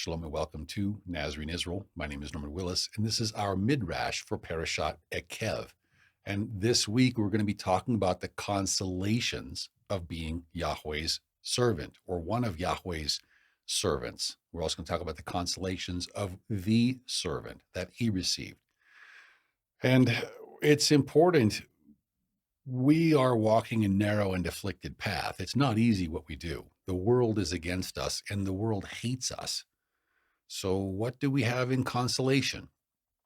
Shalom and welcome to Nazarene Israel. My name is Norman Willis, and this is our Midrash for Parashat Ekev. And this week, we're going to be talking about the consolations of being Yahweh's servant, or one of Yahweh's servants. We're also going to talk about the consolations of the servant that he received. And it's important. We are walking a narrow and afflicted path. It's not easy what we do. The world is against us, and the world hates us. So what do we have in consolation?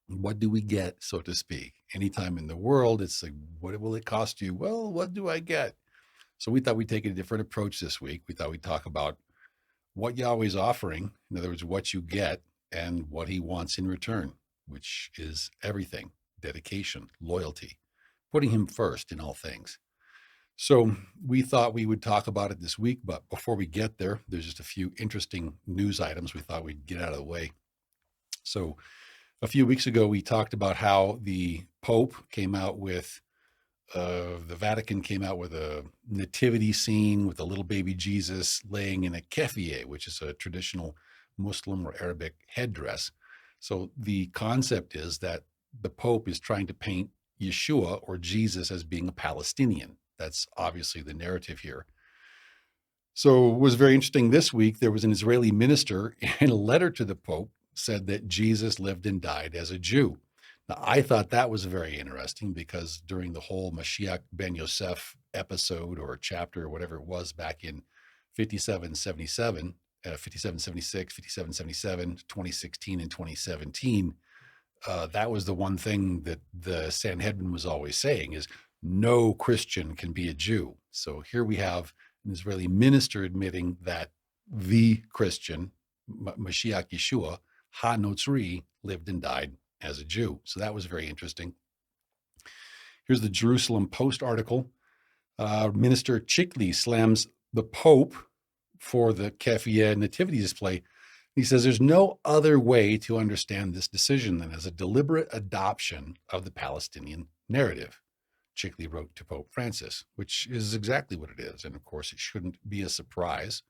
What do we get, so to speak? Anytime in the world, it's like, what will it cost you? Well, what do I get? So we thought we'd take a different approach this week. We thought we'd talk about what Yahweh's offering, in other words, what you get and what he wants in return, which is everything: dedication, loyalty, putting him first in all things. So we thought we would talk about it this week, but before we get there, there's just a few interesting news items we thought we'd get out of the way. So a few weeks ago, we talked about how the Pope came out with, the Vatican came out with a nativity scene with a little baby Jesus laying in a keffiyeh, which is a traditional Muslim or Arabic headdress. So the concept is that the Pope is trying to paint Yeshua, or Jesus, as being a Palestinian. That's obviously the narrative here. So it was very interesting this week. There was an Israeli minister in a letter to the Pope said that Jesus lived and died as a Jew. Now, I thought that was very interesting because during the whole Mashiach ben Yosef episode or chapter or whatever it was back in 5777, 5776, 5777, 2016, and 2017, that was the one thing that the Sanhedrin was always saying is no Christian can be a Jew. So here we have an Israeli minister admitting that the Christian, Mashiach Yeshua, Ha-Nazaree, lived and died as a Jew. So that was very interesting. Here's the Jerusalem Post article. Minister Chikli slams the Pope for the keffiyeh nativity display. He says there's no other way to understand this decision than as a deliberate adoption of the Palestinian narrative. Chikli wrote to Pope Francis, which is exactly what it is. And of course, it shouldn't be a surprise.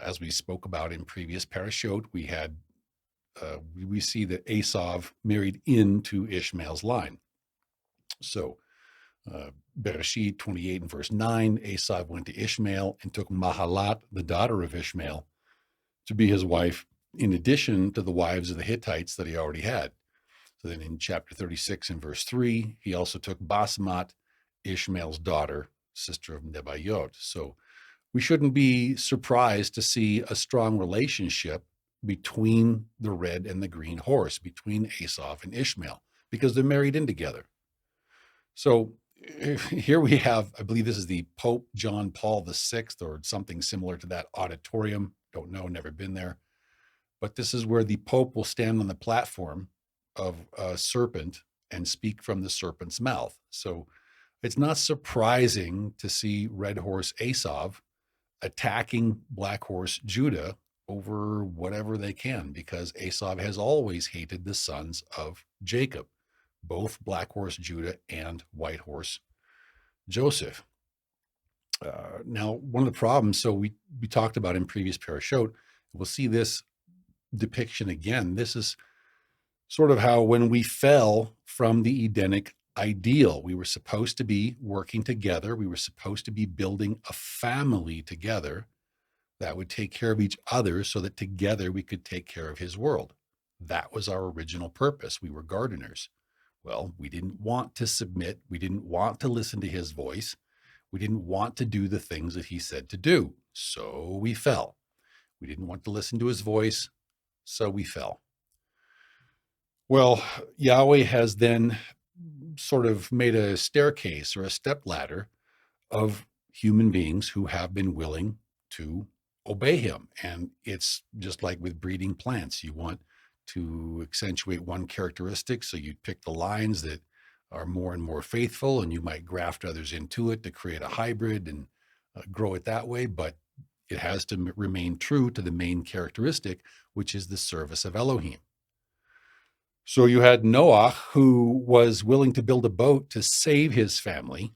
As we spoke about in previous parashot, we see that Esav married into Ishmael's line. So Bereshit 28 and verse 9, Esav went to Ishmael and took Mahalat, the daughter of Ishmael, to be his wife, in addition to the wives of the Hittites that he already had. So then in chapter 36 and verse 3, he also took Basmat, Ishmael's daughter, sister of Nebayot. So we shouldn't be surprised to see a strong relationship between the red and the green horse, between Esav and Ishmael, because they're married in together. So here we have, I believe this is the Pope John Paul VI or something similar to that auditorium. Don't know, never been there. But this is where the Pope will stand on the platform of a serpent and speak from the serpent's mouth. So it's not surprising to see red horse Esav attacking black horse Judah over whatever they can, because Esav has always hated the sons of Jacob, both black horse Judah and white horse Joseph. Now, one of the problems, so we talked about in previous parashot, we'll see this depiction again. This is sort of how when we fell from the Edenic ideal, we were supposed to be working together. We were supposed to be building a family together that would take care of each other so that together we could take care of his world. That was our original purpose. We were gardeners. Well, we didn't want to submit. We didn't want to listen to his voice. We didn't want to do the things that he said to do. So we fell. We didn't want to listen to his voice. So we fell. Well, Yahweh has then sort of made a staircase or a stepladder of human beings who have been willing to obey him. And it's just like with breeding plants. You want to accentuate one characteristic, so you pick the lines that are more and more faithful, and you might graft others into it to create a hybrid and grow it that way. But it has to remain true to the main characteristic, which is the service of Elohim. So you had Noah, who was willing to build a boat to save his family.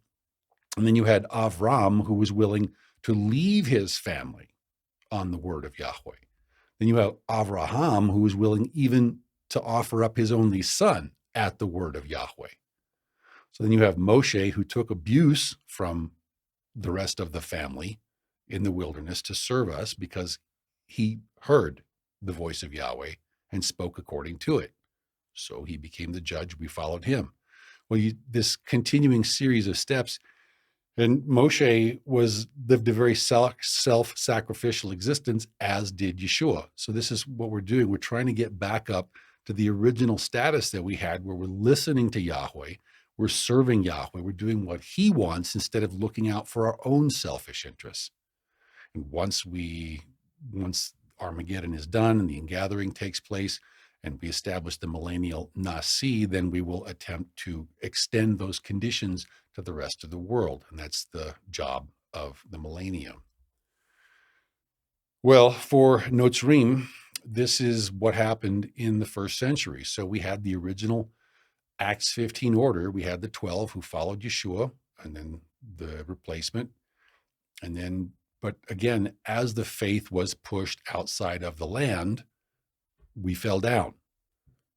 And then you had Avram, who was willing to leave his family on the word of Yahweh. Then you have Avraham, who was willing even to offer up his only son at the word of Yahweh. So then you have Moshe, who took abuse from the rest of the family in the wilderness to serve us because he heard the voice of Yahweh and spoke according to it. So he became the judge. We followed him. Well, this continuing series of steps, and Moshe lived a very self-sacrificial existence, as did Yeshua. So this is what we're doing. We're trying to get back up to the original status that we had, where we're listening to Yahweh, we're serving Yahweh, we're doing what he wants instead of looking out for our own selfish interests. And once Armageddon is done and the ingathering takes place, and we establish the millennial Nasi, then we will attempt to extend those conditions to the rest of the world. And that's the job of the millennium. Well, for Nazarene, this is what happened in the first century. So we had the original Acts 15 order. We had the 12 who followed Yeshua, and then the replacement. But again, as the faith was pushed outside of the land, we fell down.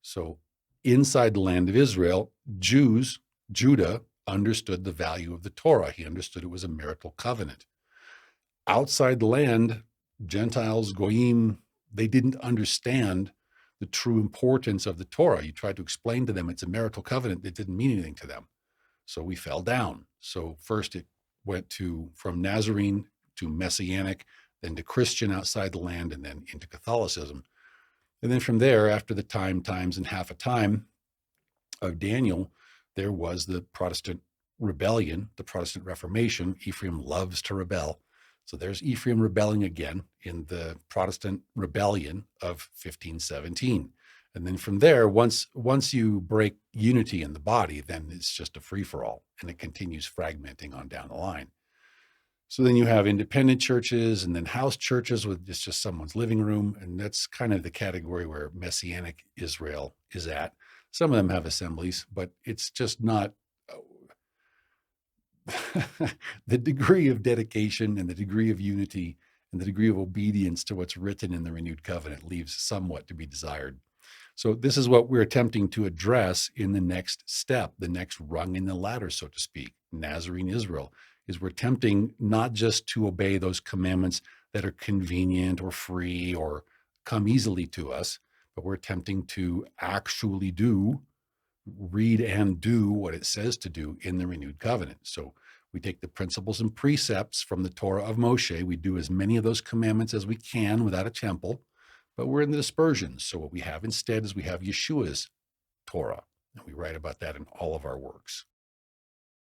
So inside the land of Israel, Judah understood the value of the Torah. He understood it was a marital covenant. Outside the land, Gentiles, Goyim, they didn't understand the true importance of the Torah. You tried to explain to them it's a marital covenant. It didn't mean anything to them. So we fell down. So first it went from Nazarene to Messianic, then to Christian outside the land, and then into Catholicism. And then from there, after the times, and half a time of Daniel, there was the Protestant rebellion, the Protestant Reformation. Ephraim loves to rebel. So there's Ephraim rebelling again in the Protestant rebellion of 1517. And then from there, once you break unity in the body, then it's just a free-for-all, and it continues fragmenting on down the line. So then you have independent churches and then house churches with just someone's living room. And that's kind of the category where Messianic Israel is at. Some of them have assemblies, but it's just not the degree of dedication and the degree of unity and the degree of obedience to what's written in the renewed covenant leaves somewhat to be desired. So this is what we're attempting to address in the next step, the next rung in the ladder, so to speak, Nazarene Israel, is we're attempting not just to obey those commandments that are convenient or free or come easily to us, but we're attempting to actually read and do what it says to do in the renewed covenant. So we take the principles and precepts from the Torah of Moshe. We do as many of those commandments as we can without a temple, but we're in the dispersions. So what we have instead is we have Yeshua's Torah, and we write about that in all of our works.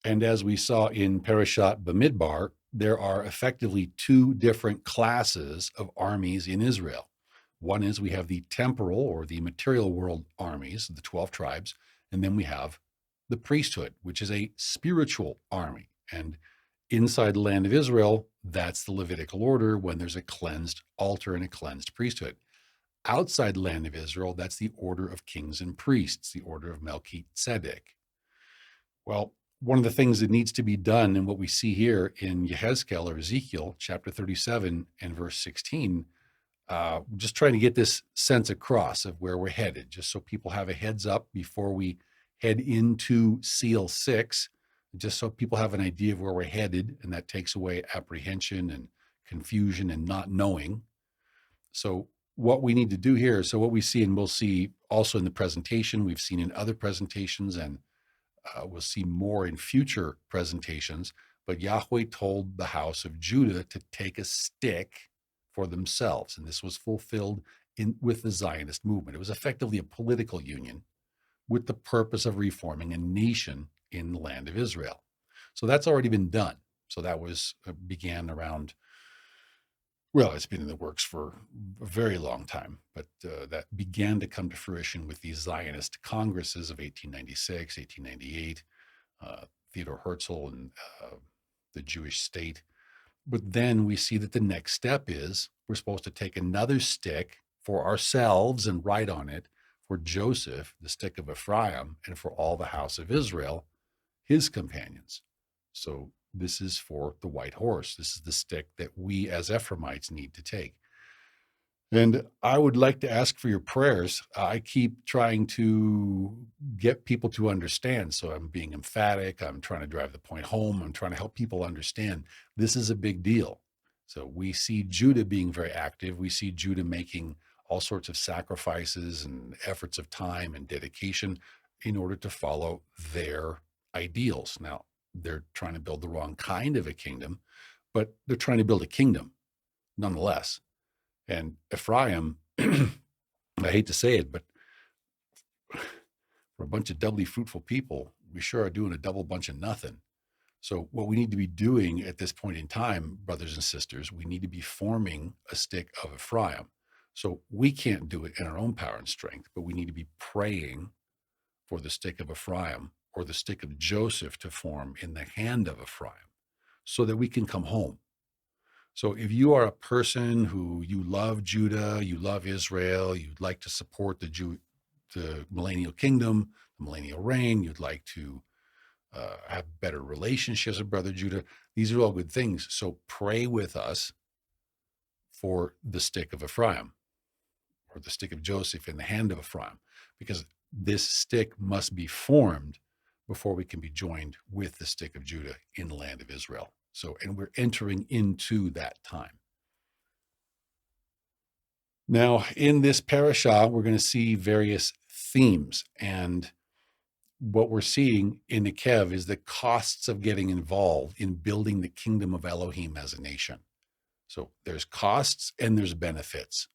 And as we saw in Parashat Bamidbar, there are effectively two different classes of armies in Israel. One is we have the temporal or the material world armies, the 12 tribes, and then we have the priesthood, which is a spiritual army. And inside the land of Israel, that's the Levitical order when there's a cleansed altar and a cleansed priesthood. Outside the land of Israel, that's the order of kings and priests, the order of Melchizedek. Well, one of the things that needs to be done, and what we see here in Yehezkel or Ezekiel, chapter 37 and verse 16, just trying to get this sense across of where we're headed, just so people have a heads up before we head into Seal 6, just so people have an idea of where we're headed, and that takes away apprehension and confusion and not knowing. So what we need to do here, so what we see, and we'll see also in the presentation, we've seen in other presentations, and we'll see more in future presentations, but Yahweh told the house of Judah to take a stick for themselves, and this was fulfilled with the Zionist movement. It was effectively a political union with the purpose of reforming a nation in the land of Israel. So that's already been done. So that began around, well, it's been in the works for a very long time, but that began to come to fruition with these Zionist congresses of 1896, 1898, Theodor Herzl and the Jewish state. But then we see that the next step is we're supposed to take another stick for ourselves and write on it for Joseph, the stick of Ephraim, and for all the house of Israel, his companions. So this is for the white horse. This is the stick that we as Ephraimites need to take. And I would like to ask for your prayers. I keep trying to get people to understand. So I'm being emphatic. I'm trying to drive the point home. I'm trying to help people understand this is a big deal. So we see Judah being very active. We see Judah making all sorts of sacrifices and efforts of time and dedication in order to follow their ideals. Now, they're trying to build the wrong kind of a kingdom, but they're trying to build a kingdom nonetheless. And Ephraim, I hate to say it, but for a bunch of doubly fruitful people, we sure are doing a double bunch of nothing. So what we need to be doing at this point in time, brothers and sisters, we need to be forming a stick of Ephraim. So we can't do it in our own power and strength, but we need to be praying for the stick of Ephraim or the stick of Joseph to form in the hand of Ephraim so that we can come home. So if you are a person who you love Judah, you love Israel, you'd like to support the millennial kingdom, the millennial reign, you'd like to have better relationships with brother Judah, these are all good things. So pray with us for the stick of Ephraim or the stick of Joseph in the hand of Ephraim, because this stick must be formed before we can be joined with the stick of Judah in the land of Israel. So, and we're entering into that time. Now, in this parashah, we're going to see various themes. And what we're seeing in Ekev is the costs of getting involved in building the kingdom of Elohim as a nation. So there's costs and there's benefits.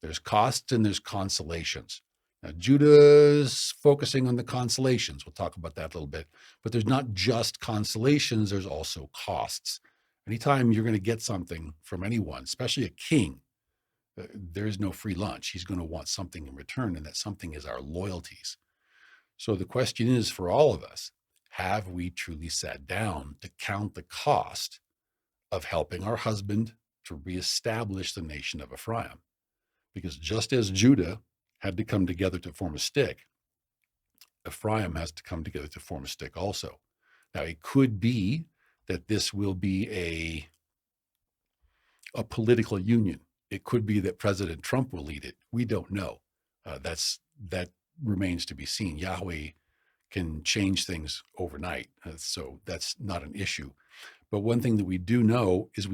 There's costs and there's consolations. Now, Judah's focusing on the consolations. We'll talk about that a little bit. But there's not just consolations, there's also costs. Anytime you're going to get something from anyone, especially a king, there's no free lunch. He's going to want something in return, and that something is our loyalties. So the question is for all of us, have we truly sat down to count the cost of helping our husband to reestablish the nation of Ephraim? Because just as Judah had to come together to form a stick, Ephraim has to come together to form a stick also. Now, it could be that this will be a political union. It could be that President Trump will lead it. We don't know. That remains to be seen. Yahweh can change things overnight, so that's not an issue. But one thing that we do know is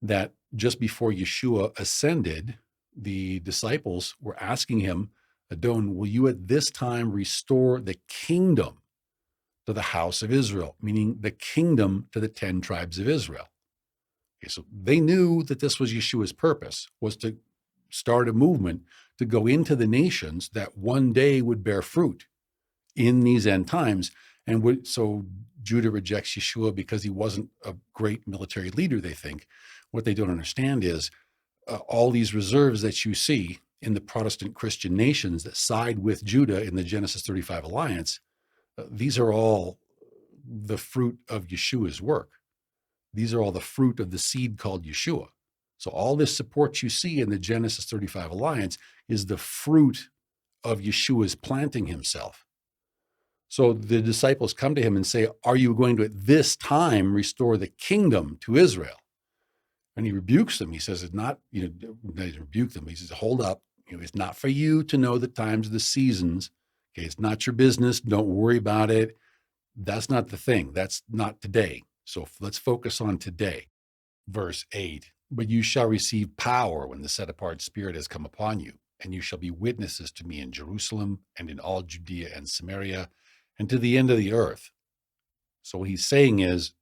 that just before Yeshua ascended, the disciples were asking him, Adon, will you at this time restore the kingdom to the house of Israel, meaning the kingdom to the 10 tribes of Israel? Okay, so they knew that this was Yeshua's purpose, was to start a movement to go into the nations that one day would bear fruit in these end times. And so Judah rejects Yeshua because he wasn't a great military leader, they think. What they don't understand is all these reserves that you see in the Protestant Christian nations that side with Judah in the Genesis 35 alliance, these are all the fruit of Yeshua's work. These are all the fruit of the seed called Yeshua. So all this support you see in the Genesis 35 alliance is the fruit of Yeshua's planting himself. So the disciples come to him and say, are you going to at this time restore the kingdom to Israel? And he rebukes them. He says, it's not, he rebuke them. He says, hold up. It's not for you to know the times of the seasons. Okay, it's not your business. Don't worry about it. That's not the thing. That's not today. So let's focus on today. Verse 8, but you shall receive power when the set-apart spirit has come upon you, and you shall be witnesses to me in Jerusalem and in all Judea and Samaria and to the end of the earth. So what he's saying is,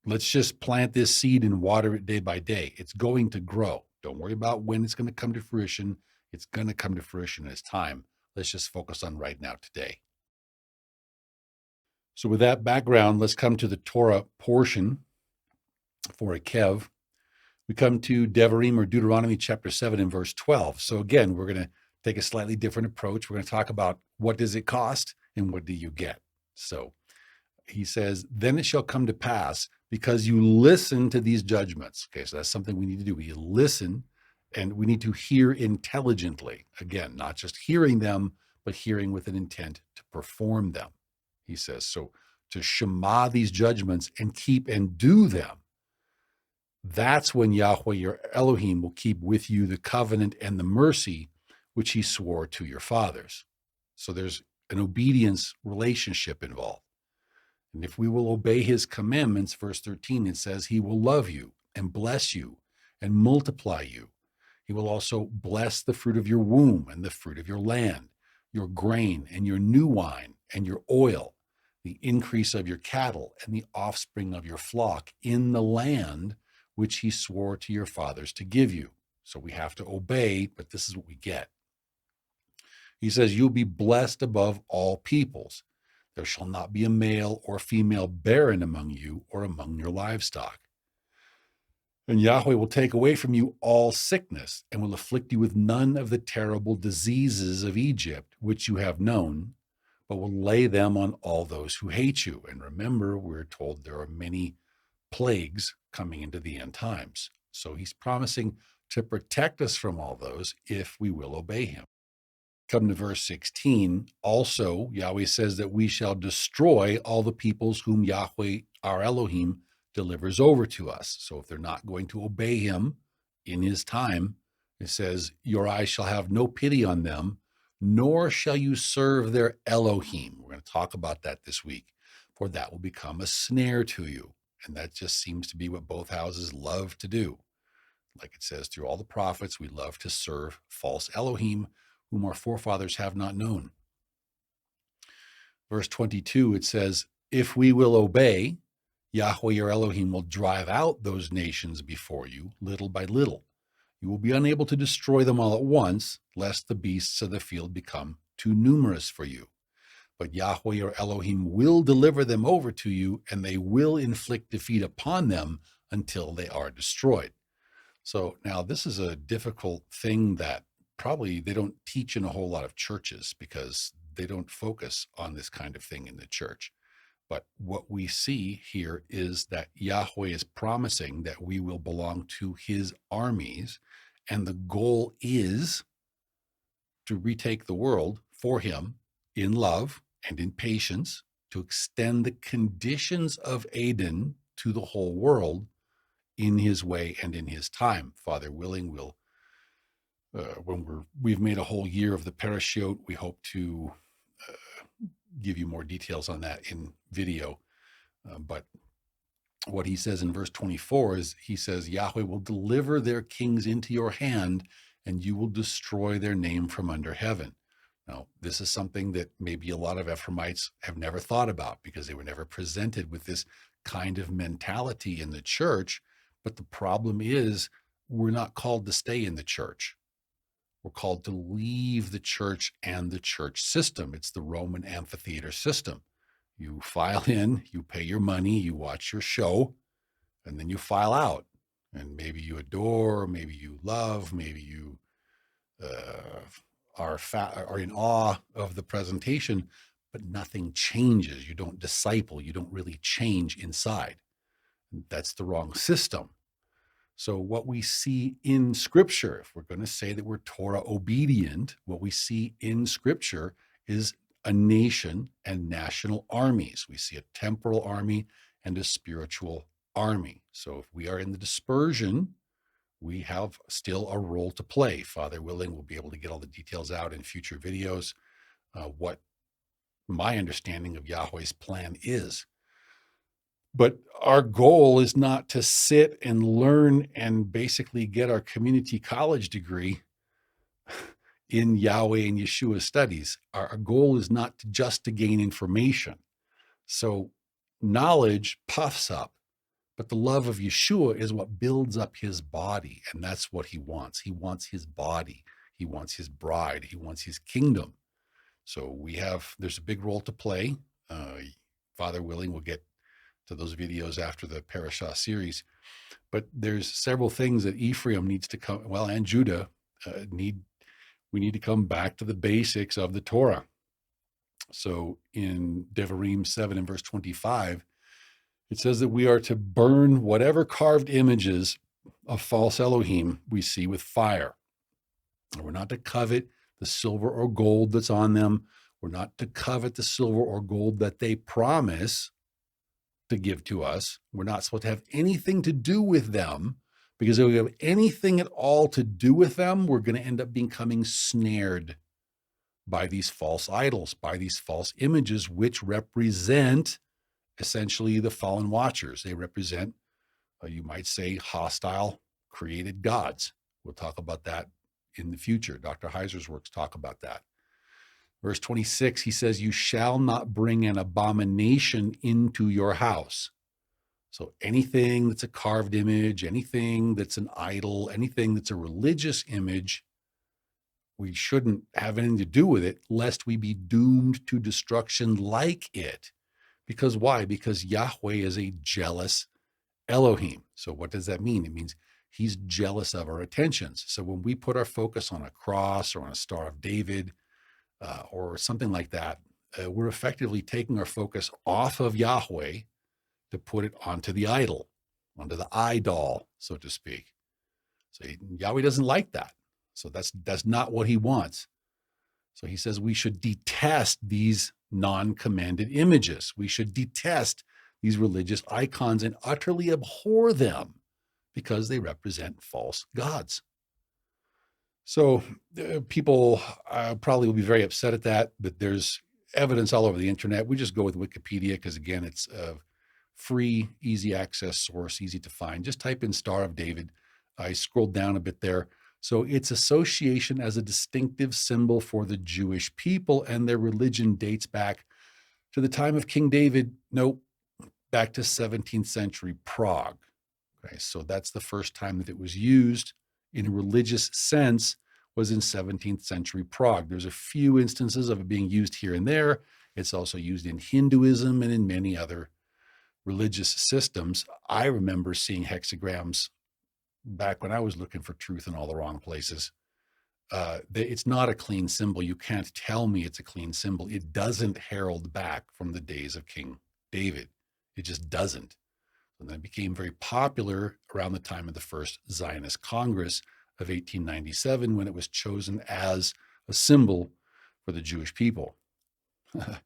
let's just plant this seed and water it day by day. It's going to grow. Don't worry about when it's going to come to fruition. It's going to come to fruition in its time. Let's just focus on right now, today. So with that background, let's come to the Torah portion for Ekev. We come to Devarim or Deuteronomy chapter 7 and verse 12. So again, we're going to take a slightly different approach. We're going to talk about what does it cost and what do you get. So he says, then it shall come to pass because you listen to these judgments. Okay, so that's something we need to do. We listen and we need to hear intelligently. Again, not just hearing them, but hearing with an intent to perform them. He says, so to shema these judgments and keep and do them. That's when Yahweh, your Elohim, will keep with you the covenant and the mercy which he swore to your fathers. So there's an obedience relationship involved. And if we will obey his commandments, verse 13, it says he will love you and bless you and multiply you. He will also bless the fruit of your womb and the fruit of your land, your grain and your new wine and your oil, the increase of your cattle and the offspring of your flock in the land which he swore to your fathers to give you. So we have to obey, but this is what we get. He says, you'll be blessed above all peoples. There shall not be a male or female barren among you or among your livestock. And Yahweh will take away from you all sickness and will afflict you with none of the terrible diseases of Egypt, which you have known, but will lay them on all those who hate you. And remember, we're told there are many plagues coming into the end times. So he's promising to protect us from all those if we will obey him. Come to verse 16. Also, Yahweh says that we shall destroy all the peoples whom Yahweh, our Elohim, delivers over to us. So if they're not going to obey him in his time, it says, your eyes shall have no pity on them, nor shall you serve their Elohim. We're going to talk about that this week, for that will become a snare to you. And that just seems to be what both houses love to do. Like it says through all the prophets, we love to serve false Elohim, whom our forefathers have not known. Verse 22, it says, if we will obey, Yahweh your Elohim will drive out those nations before you, little by little. You will be unable to destroy them all at once, lest the beasts of the field become too numerous for you. But Yahweh your Elohim will deliver them over to you, and they will inflict defeat upon them until they are destroyed. So now this is a difficult thing that probably they don't teach in a whole lot of churches because they don't focus on this kind of thing in the church. But what we see here is that Yahweh is promising that we will belong to his armies, and the goal is to retake the world for him in love and in patience, to extend the conditions of Eden to the whole world in his way and in his time. Father willing, we'll when we've made a whole year of the Parashat, we hope to give you more details on that in video. But what he says in verse 24 is, he says, Yahweh will deliver their kings into your hand, and you will destroy their name from under heaven. Now, this is something that maybe a lot of Ephraimites have never thought about because they were never presented with this kind of mentality in the church. But the problem is, we're not called to stay in the church. We're called to leave the church and the church system. It's the Roman amphitheater system. You file in, you pay your money, you watch your show, and then you file out. And maybe you adore, maybe you love, maybe you are in awe of the presentation, but nothing changes. You don't disciple. You don't really change inside. That's the wrong system. So what we see in Scripture, if we're going to say that we're Torah obedient, what we see in Scripture is a nation and national armies. We see a temporal army and a spiritual army. So if we are in the dispersion, we have still a role to play. Father willing, we'll be able to get all the details out in future videos, what my understanding of Yahweh's plan is. But our goal is not to sit and learn and basically get our community college degree in Yahweh and Yeshua studies. Our goal is not just to gain information. So knowledge puffs up, but the love of Yeshua is what builds up his body. And that's what he wants. He wants his body. He wants his bride. He wants his kingdom. So there's a big role to play. Father willing, we'll get to those videos after the Parashat series. But there's several things that Ephraim needs to come, and Judah we need to come back to the basics of the Torah. So in Devarim 7 and verse 25, it says that we are to burn whatever carved images of false Elohim we see with fire. And we're not to covet the silver or gold that's on them. We're not to covet the silver or gold that they promise. to give to us. We're not supposed to have anything to do with them, because if we have anything at all to do with them, we're going to end up becoming snared by these false idols, by these false images, which represent essentially the fallen watchers. They represent, you might say, hostile created gods. We'll talk about that in the future. Dr. Heiser's works talk about that. Verse 26, he says, you shall not bring an abomination into your house. So anything that's a carved image, anything that's an idol, anything that's a religious image, we shouldn't have anything to do with it, lest we be doomed to destruction like it. Because why? Because Yahweh is a jealous Elohim. So what does that mean? It means he's jealous of our attentions. So when we put our focus on a cross or on a Star of David or something like that, we're effectively taking our focus off of Yahweh to put it onto the idol, onto the idol, so to speak. So Yahweh doesn't like that. So that's not what he wants. So he says we should detest these non-commanded images. We should detest these religious icons and utterly abhor them because they represent false gods. So people probably will be very upset at that, but there's evidence all over the internet. We just go with Wikipedia because, again, it's a free, easy access source, easy to find. Just type in Star of David. I scrolled down a bit there. So its association as a distinctive symbol for the Jewish people and their religion dates back to the time of King David. Nope, back to 17th century Prague. Okay, so that's the first time that it was used in a religious sense, was in 17th century Prague. There's a few instances of it being used here and there. It's also used in Hinduism and in many other religious systems. I remember seeing hexagrams back when I was looking for truth in all the wrong places. It's not a clean symbol. You can't tell me it's a clean symbol. It doesn't herald back from the days of King David. It just doesn't. And then it became very popular around the time of the first Zionist Congress of 1897, when it was chosen as a symbol for the Jewish people. The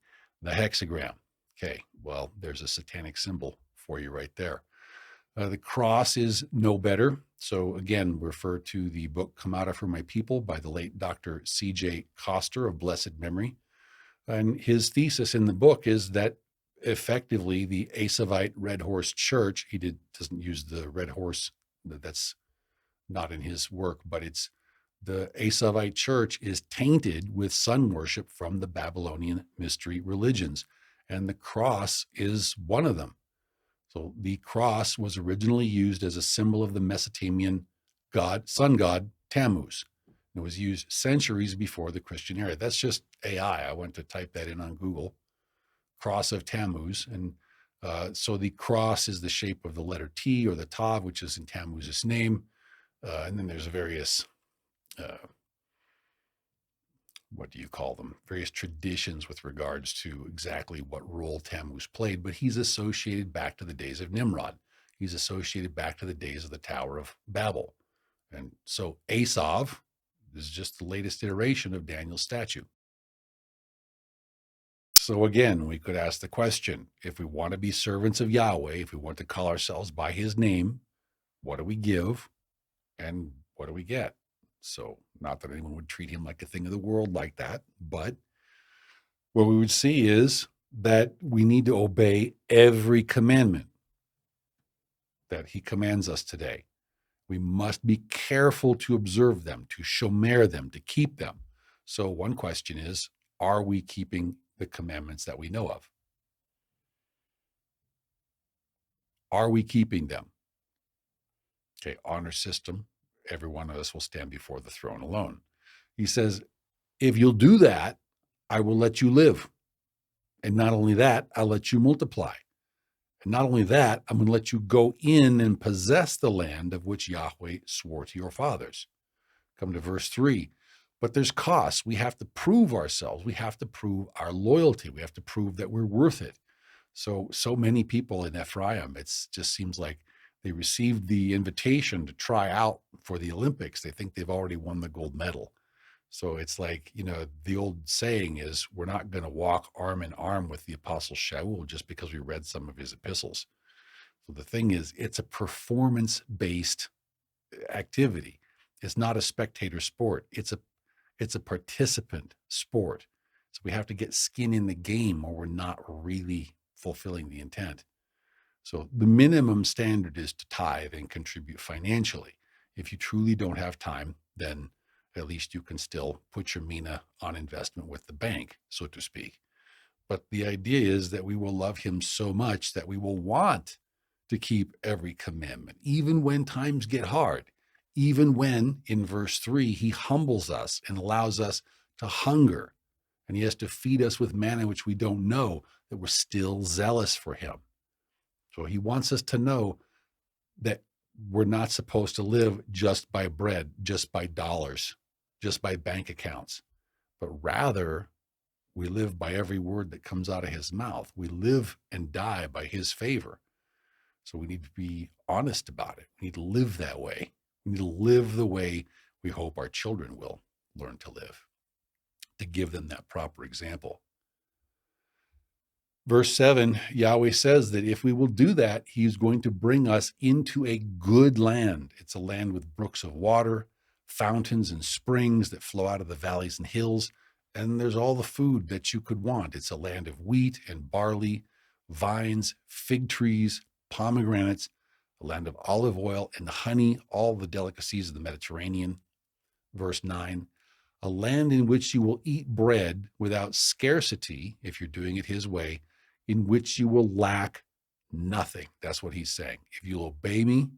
hexagram. Okay, well, there's a satanic symbol for you right there. The cross is no better. So again, refer to the book Come Out for My People by the late Dr. C.J. Coster of blessed memory. And his thesis in the book is that effectively the Asavite Red Horse Church, doesn't use the red horse, that's not in his work, but it's the Asavite Church is tainted with sun worship from the Babylonian mystery religions. And the cross is one of them. So the cross was originally used as a symbol of the Mesopotamian god, sun god Tammuz. It was used centuries before the Christian era. That's just AI. I went to type that in on Google. Cross of Tammuz. And so the cross is the shape of the letter T or the Tav, which is in Tammuz's name. And then there's various, what do you call them? Various traditions with regards to exactly what role Tammuz played, but he's associated back to the days of Nimrod. He's associated back to the days of the Tower of Babel. And so Esav is just the latest iteration of Daniel's statue. So again, we could ask the question, if we want to be servants of Yahweh, if we want to call ourselves by his name, what do we give and what do we get? So not that anyone would treat him like a thing of the world like that, but what we would see is that we need to obey every commandment that he commands us today. We must be careful to observe them, to shomer them, to keep them. So one question is, are we keeping the commandments that we know of? Are we keeping them? Okay, honor system. Every one of us will stand before the throne alone. He says, if you'll do that, I will let you live. And not only that, I'll let you multiply. And not only that, I'm going to let you go in and possess the land of which Yahweh swore to your fathers. Come to verse 3. But there's costs. We have to prove ourselves. We have to prove our loyalty. We have to prove that we're worth it. So many people in Ephraim, it just seems like they received the invitation to try out for the Olympics. They think they've already won the gold medal. So it's like, the old saying is, we're not going to walk arm in arm with the Apostle Shaul just because we read some of his epistles. So the thing is, it's a performance-based activity. It's not a spectator sport. It's a participant sport. So we have to get skin in the game, or we're not really fulfilling the intent. So the minimum standard is to tithe and contribute financially. If you truly don't have time, then at least you can still put your mina on investment with the bank, so to speak. But the idea is that we will love him so much that we will want to keep every commandment, even when times get hard, even when, in verse 3, he humbles us and allows us to hunger, and he has to feed us with manna which we don't know, that we're still zealous for him. So he wants us to know that we're not supposed to live just by bread, just by dollars, just by bank accounts, but rather we live by every word that comes out of his mouth. We live and die by his favor. So we need to be honest about it. We need to live that way. We need to live the way we hope our children will learn to live, to give them that proper example. Verse 7, Yahweh says that if we will do that, he's going to bring us into a good land. It's a land with brooks of water, fountains and springs that flow out of the valleys and hills, and there's all the food that you could want. It's a land of wheat and barley, vines, fig trees, pomegranates, a land of olive oil and honey, all the delicacies of the Mediterranean. Verse 9, a land in which you will eat bread without scarcity, if you're doing it his way, in which you will lack nothing. That's what he's saying. If you'll obey me,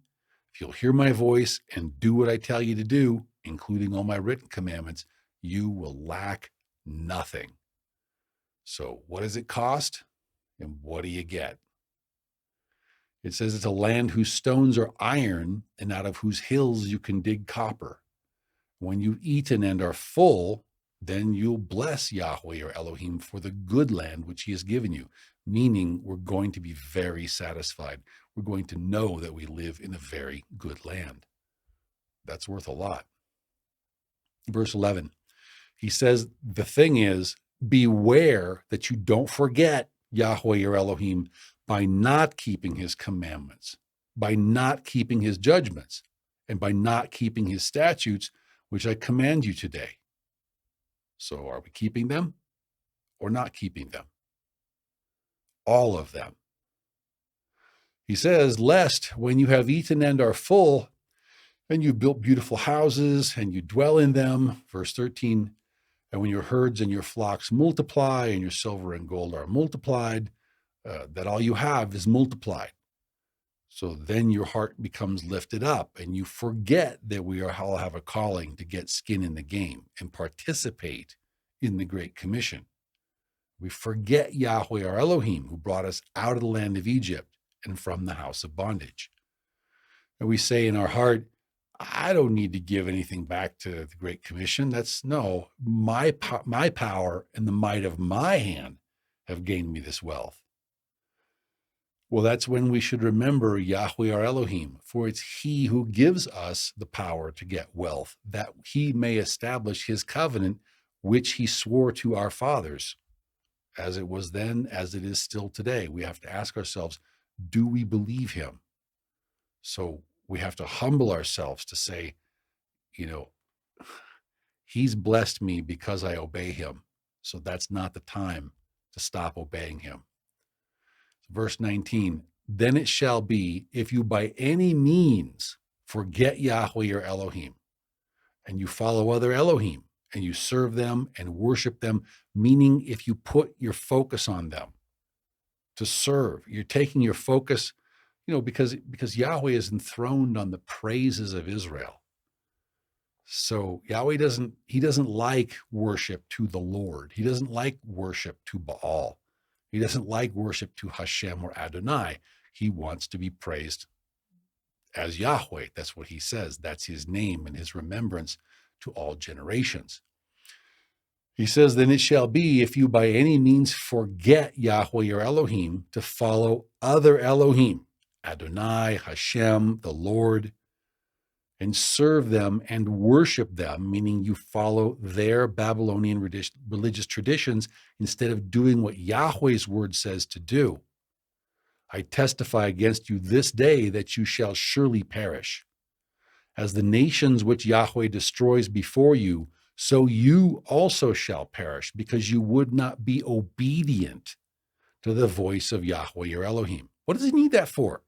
if you'll hear my voice and do what I tell you to do, including all my written commandments, you will lack nothing. So what does it cost? And what do you get? It says it's a land whose stones are iron and out of whose hills you can dig copper. When you've eaten and are full, then you'll bless Yahweh your Elohim for the good land which he has given you, meaning we're going to be very satisfied. We're going to know that we live in a very good land. That's worth a lot. Verse 11, he says, the thing is, beware that you don't forget Yahweh your Elohim by not keeping his commandments, by not keeping his judgments, and by not keeping his statutes, which I command you today. So are we keeping them or not keeping them? All of them. He says, lest when you have eaten and are full, and you've built beautiful houses and you dwell in them, verse 13, and when your herds and your flocks multiply and your silver and gold are multiplied, that all you have is multiplied. So then your heart becomes lifted up and you forget that we all have a calling to get skin in the game and participate in the Great Commission. We forget Yahweh our Elohim, who brought us out of the land of Egypt and from the house of bondage. And we say in our heart, I don't need to give anything back to the Great Commission. My power and the might of my hand have gained me this wealth. Well, that's when we should remember Yahweh our Elohim, for it's he who gives us the power to get wealth, that he may establish his covenant, which he swore to our fathers, as it was then, as it is still today. We have to ask ourselves, do we believe him? So we have to humble ourselves to say, he's blessed me because I obey him. So that's not the time to stop obeying him. Verse 19, then it shall be, if you by any means forget Yahweh your Elohim, and you follow other Elohim, and you serve them and worship them, meaning if you put your focus on them to serve, you're taking your focus, because Yahweh is enthroned on the praises of Israel. So Yahweh doesn't like worship to the Lord. He doesn't like worship to Baal. He doesn't like worship to Hashem or Adonai. He wants to be praised as Yahweh. That's what he says. That's his name and his remembrance to all generations. He says, then it shall be, if you by any means forget Yahweh your Elohim, to follow other Elohim, Adonai, Hashem, the Lord, and serve them and worship them, meaning you follow their Babylonian religious traditions instead of doing what Yahweh's word says to do. I testify against you this day that you shall surely perish. As the nations which Yahweh destroys before you, so you also shall perish, because you would not be obedient to the voice of Yahweh your Elohim. What does he need that for?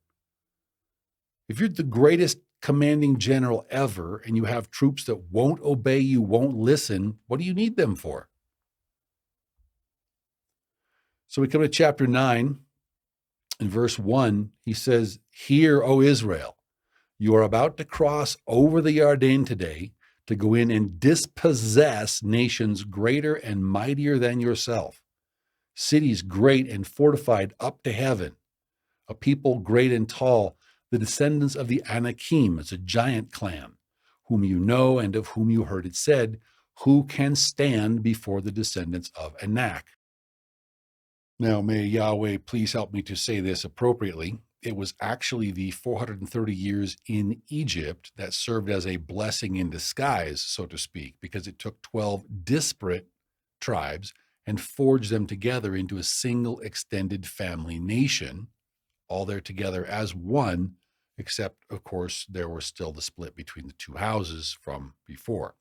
If you're the greatest commanding general ever and you have troops that won't obey you, won't listen, what do you need them for? So we come to chapter 9, in verse 1, he says, "Hear, O Israel, you are about to cross over the Yarden today to go in and dispossess nations greater and mightier than yourself, cities great and fortified up to heaven, a people great and tall, the descendants of the Anakim, it's a giant clan, whom you know and of whom you heard it said, who can stand before the descendants of Anak?" Now, may Yahweh please help me to say this appropriately. It was actually the 430 years in Egypt that served as a blessing in disguise, so to speak, because it took 12 disparate tribes and forged them together into a single extended family nation, all there together as one, except, of course, there was still the split between the two houses from before.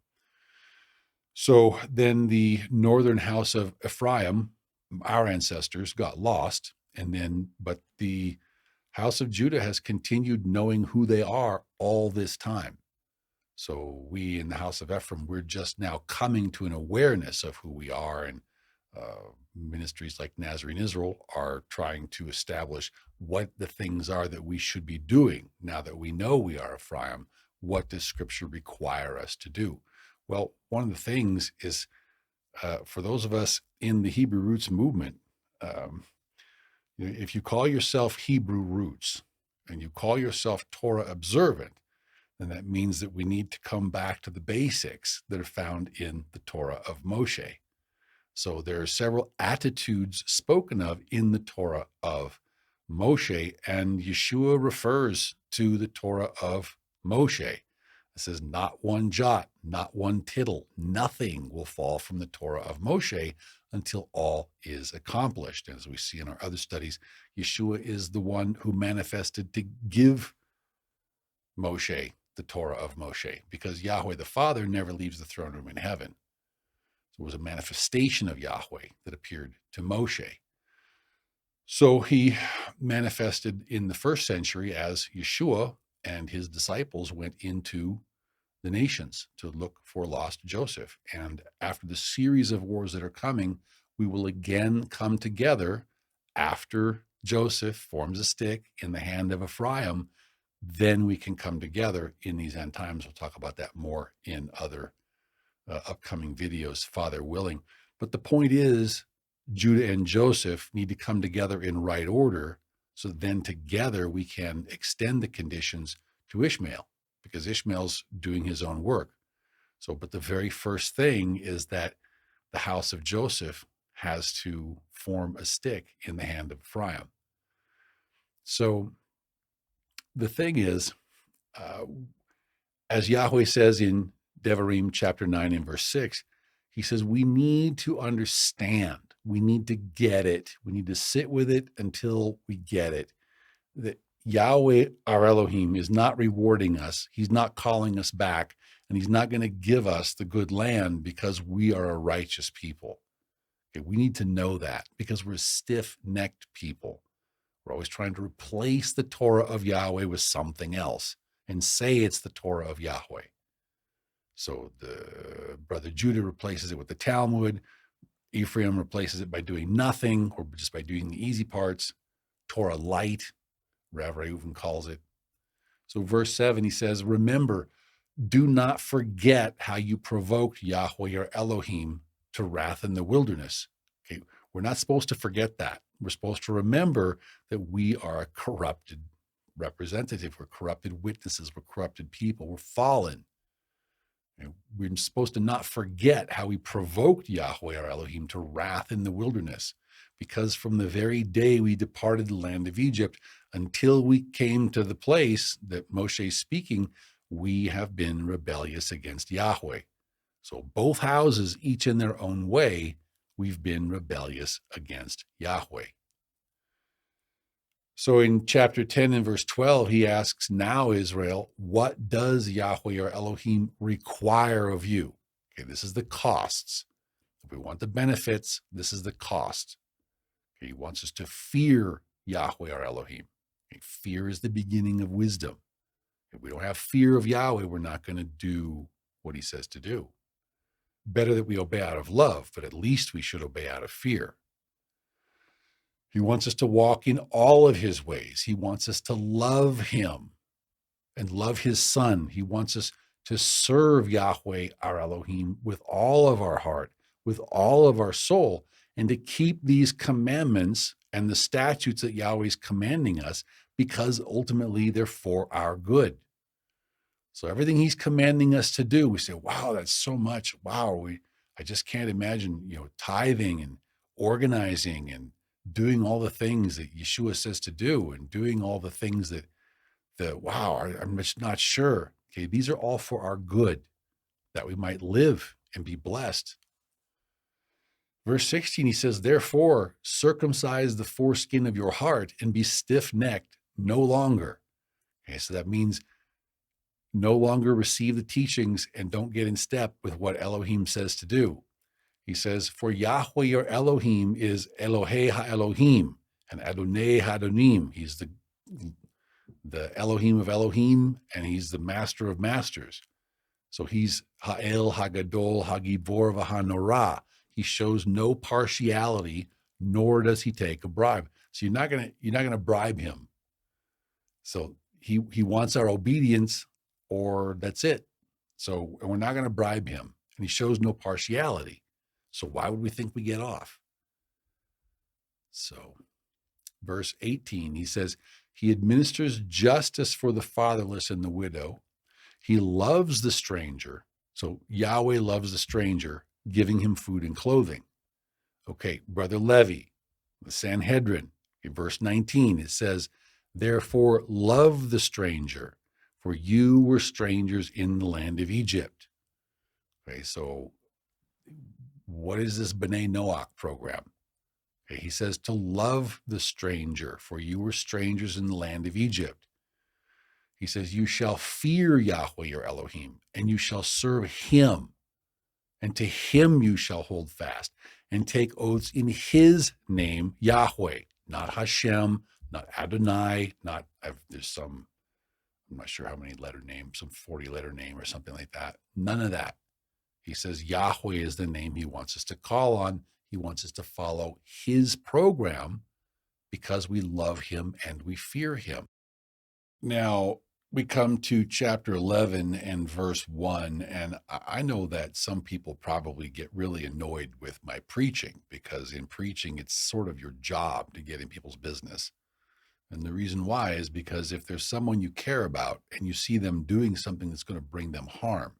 So then the northern house of Ephraim, our ancestors, got lost, but the house of Judah has continued knowing who they are all this time. So we in the house of Ephraim, we're just now coming to an awareness of who we are, and ministries like Nazarene Israel are trying to establish what the things are that we should be doing now that we know we are Ephraim. What does Scripture require us to do? Well, one of the things is, for those of us in the Hebrew roots movement, if you call yourself Hebrew roots and you call yourself Torah observant, then that means that we need to come back to the basics that are found in the Torah of Moshe. So there are several attitudes spoken of in the Torah of Moshe, and Yeshua refers to the Torah of Moshe. It says, not one jot, not one tittle, nothing will fall from the Torah of Moshe until all is accomplished. As we see in our other studies, Yeshua is the one who manifested to give Moshe the Torah of Moshe, because Yahweh the Father never leaves the throne room in heaven. So it was a manifestation of Yahweh that appeared to Moshe. So he manifested in the first century as Yeshua, and his disciples went into the nations to look for lost Joseph. And after the series of wars that are coming, we will again come together after Joseph forms a stick in the hand of Ephraim. Then we can come together in these end times. We'll talk about that more in other upcoming videos, Father willing. But the point is, Judah and Joseph need to come together in right order, so then together we can extend the conditions to Ishmael, because Ishmael's doing his own work. So, but the very first thing is that the house of Joseph has to form a stick in the hand of Ephraim. So the thing is, as Yahweh says in Devarim chapter 9 and verse 6, he says, we need to understand. We need to get it. We need to sit with it until we get it. That Yahweh, our Elohim, is not rewarding us. He's not calling us back, and he's not going to give us the good land because we are a righteous people. Okay, we need to know that, because we're a stiff-necked people. We're always trying to replace the Torah of Yahweh with something else and say it's the Torah of Yahweh. So the brother Judah replaces it with the Talmud. Ephraim replaces it by doing nothing, or just by doing the easy parts. Torah light, Rav Reuven calls it. So verse 7, he says, remember, do not forget how you provoked Yahweh your Elohim to wrath in the wilderness. Okay, we're not supposed to forget that. We're supposed to remember that we are a corrupted representative. We're corrupted witnesses. We're corrupted people. We're fallen. And we're supposed to not forget how we provoked Yahweh our Elohim to wrath in the wilderness, because from the very day we departed the land of Egypt until we came to the place that Moshe is speaking, we have been rebellious against Yahweh. So both houses, each in their own way, we've been rebellious against Yahweh. So in chapter 10 and verse 12, he asks, now, Israel, what does Yahweh or Elohim require of you? Okay, this is the costs. If we want the benefits, this is the cost. Okay, he wants us to fear Yahweh or Elohim. Okay, fear is the beginning of wisdom. If we don't have fear of Yahweh, we're not going to do what he says to do. Better that we obey out of love, but at least we should obey out of fear. He wants us to walk in all of his ways. He wants us to love him and love his son. He wants us to serve Yahweh, our Elohim, with all of our heart, with all of our soul, and to keep these commandments and the statutes that Yahweh is commanding us, because ultimately they're for our good. So everything he's commanding us to do, we say, wow, that's so much. Wow, I just can't imagine, tithing and organizing and doing all the things that Yeshua says to do, and doing all the things that I'm just not sure. Okay, these are all for our good, that we might live and be blessed. Verse 16, he says, therefore, circumcise the foreskin of your heart and be stiff-necked no longer. Okay, so that means no longer receive the teachings and don't get in step with what Elohim says to do. He says, for Yahweh your Elohim is Elohei ha-Elohim and Adonai ha-Adonim. He's the Elohim of Elohim, and he's the master of masters. So he's Ha'el, Hagadol, Hagibor, Vahanorah. He shows no partiality, nor does he take a bribe. So you're not gonna bribe him. So he wants our obedience, or that's it. So we're not going to bribe him, and he shows no partiality. So why would we think we get off? So verse 18, he says, he administers justice for the fatherless and the widow. He loves the stranger. So Yahweh loves the stranger, giving him food and clothing. Okay, Brother Levi, the Sanhedrin, in verse 19, it says, therefore love the stranger, for you were strangers in the land of Egypt. Okay, so what is this B'nai Noach program? Okay, he says to love the stranger, for you were strangers in the land of Egypt. He says, you shall fear Yahweh your Elohim, and you shall serve him, and to him you shall hold fast, and take oaths in his name, Yahweh, not Hashem, not Adonai, there's some, I'm not sure how many letter name, some 40-letter name or something like that. None of that. He says Yahweh is the name he wants us to call on. He wants us to follow his program because we love him and we fear him. Now, we come to chapter 11 and verse 1, and I know that some people probably get really annoyed with my preaching, because in preaching, it's sort of your job to get in people's business. And the reason why is because if there's someone you care about and you see them doing something that's going to bring them harm,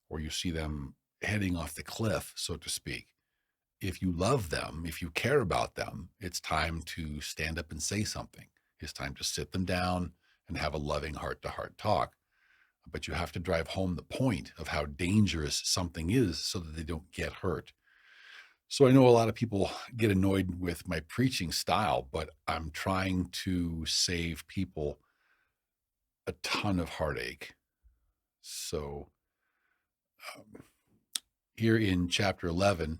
or you see them heading off the cliff, so to speak, if you love them, if you care about them, it's time to stand up and say something. It's time to sit them down and have a loving heart-to-heart talk. But you have to drive home the point of how dangerous something is so that they don't get hurt. So I know a lot of people get annoyed with my preaching style, but I'm trying to save people a ton of heartache. So here in chapter 11,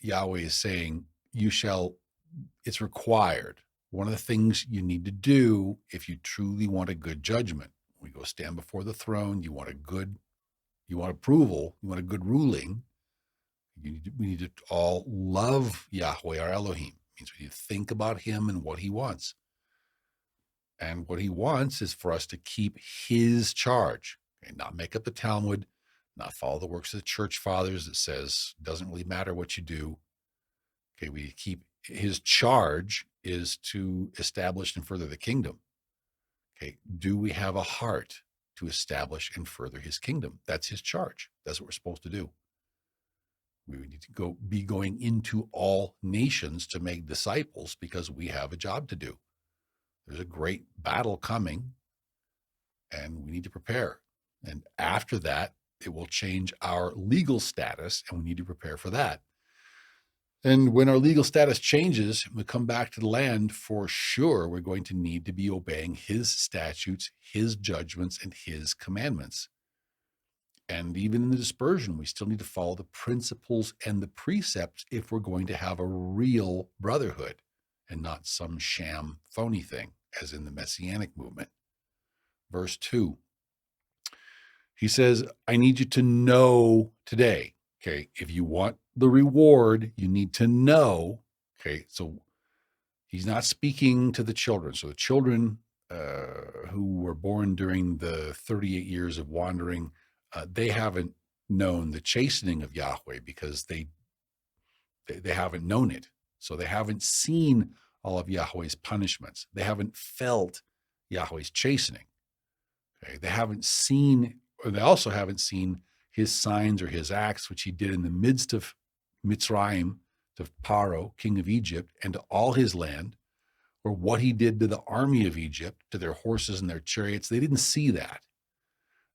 Yahweh is saying, it's required. One of the things you need to do if you truly want a good judgment, when you go stand before the throne, you want approval, you want a good ruling, we need to all love Yahweh, our Elohim. It means we need to think about him and what he wants. And what he wants is for us to keep his charge, okay? Not make up the Talmud, not follow the works of the church fathers that says it doesn't really matter what you do. Okay, we keep his charge is to establish and further the kingdom. Okay, do we have a heart to establish and further his kingdom? That's his charge. That's what we're supposed to do. We need to be going into all nations to make disciples, because we have a job to do. There's a great battle coming, and we need to prepare. And after that, it will change our legal status, and we need to prepare for that. And when our legal status changes, we come back to the land, for sure, we're going to need to be obeying his statutes, his judgments, and his commandments. And even in the dispersion, we still need to follow the principles and the precepts if we're going to have a real brotherhood and not some sham phony thing, as in the Messianic movement. Verse 2, he says, I need you to know today. Okay, if you want the reward, you need to know. Okay, so he's not speaking to the children. So the children who were born during the 38 years of wandering, they haven't known the chastening of Yahweh because they haven't known it. So they haven't seen all of Yahweh's punishments. They haven't felt Yahweh's chastening. Okay, they haven't seen, or they also haven't seen his signs or his acts, which he did in the midst of Mitzrayim, to Paro, king of Egypt, and to all his land, or what he did to the army of Egypt, to their horses and their chariots. They didn't see that.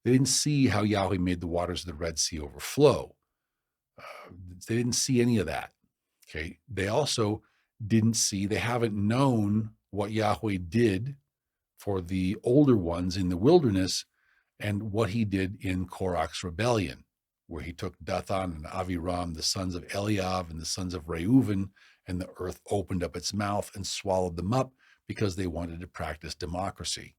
They didn't see how Yahweh made the waters of the Red Sea overflow. They didn't see any of that. Okay. They also didn't see, they haven't known what Yahweh did for the older ones in the wilderness and what he did in Korach's rebellion, where he took Dathan and Aviram, the sons of Eliab and the sons of Reuven, and the earth opened up its mouth and swallowed them up because they wanted to practice democracy.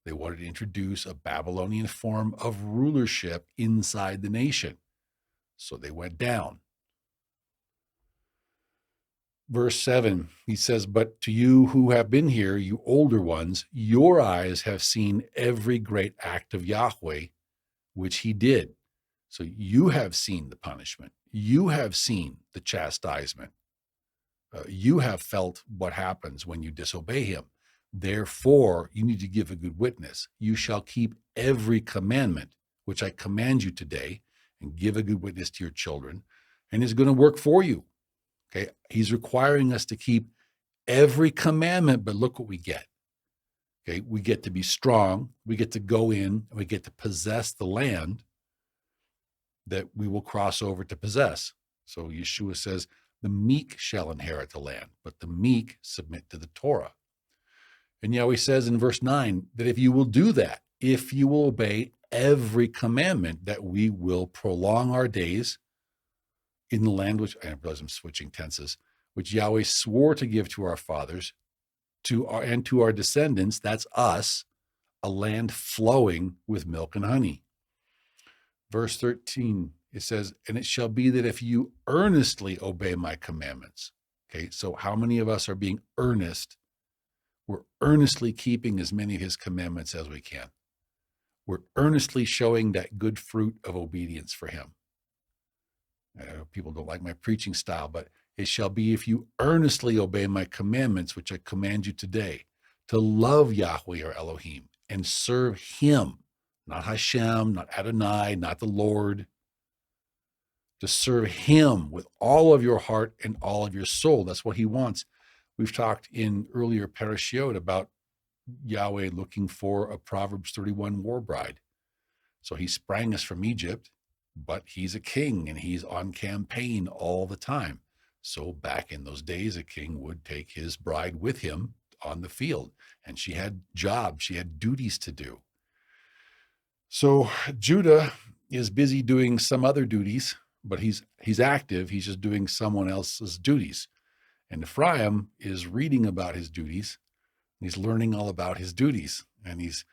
They wanted to introduce a Babylonian form of rulership inside the nation. So they went down. Verse 7, he says, but to you who have been here, you older ones, your eyes have seen every great act of Yahweh, which he did. So you have seen the punishment. You have seen the chastisement. You have felt what happens when you disobey him. Therefore, you need to give a good witness. You shall keep every commandment, which I command you today, and give a good witness to your children, and it's going to work for you. Okay, he's requiring us to keep every commandment, but look what we get. Okay, we get to be strong, we get to go in, and we get to possess the land that we will cross over to possess. So Yeshua says, the meek shall inherit the land, but the meek submit to the Torah. And Yahweh says in verse 9 that if you will do that, if you will obey every commandment, that we will prolong our days in the land which, I realize I'm switching tenses, which Yahweh swore to give to our fathers, and to our descendants, that's us, a land flowing with milk and honey. Verse 13, it says, and it shall be that if you earnestly obey my commandments. Okay, so how many of us are being earnest? We're earnestly keeping as many of his commandments as we can. We're earnestly showing that good fruit of obedience for him. I know people don't like my preaching style, but it shall be if you earnestly obey my commandments, which I command you today, to love Yahweh or Elohim and serve him, not Hashem, not Adonai, not the Lord, to serve him with all of your heart and all of your soul. That's what he wants. We've talked in earlier parashiot about Yahweh looking for a Proverbs 31 war bride. So he sprang us from Egypt, but he's a king and he's on campaign all the time. So back in those days, a king would take his bride with him on the field, and she had jobs, she had duties to do. So Judah is busy doing some other duties, but he's active. He's just doing someone else's duties. And Ephraim is reading about his duties. He's learning all about his duties, and he's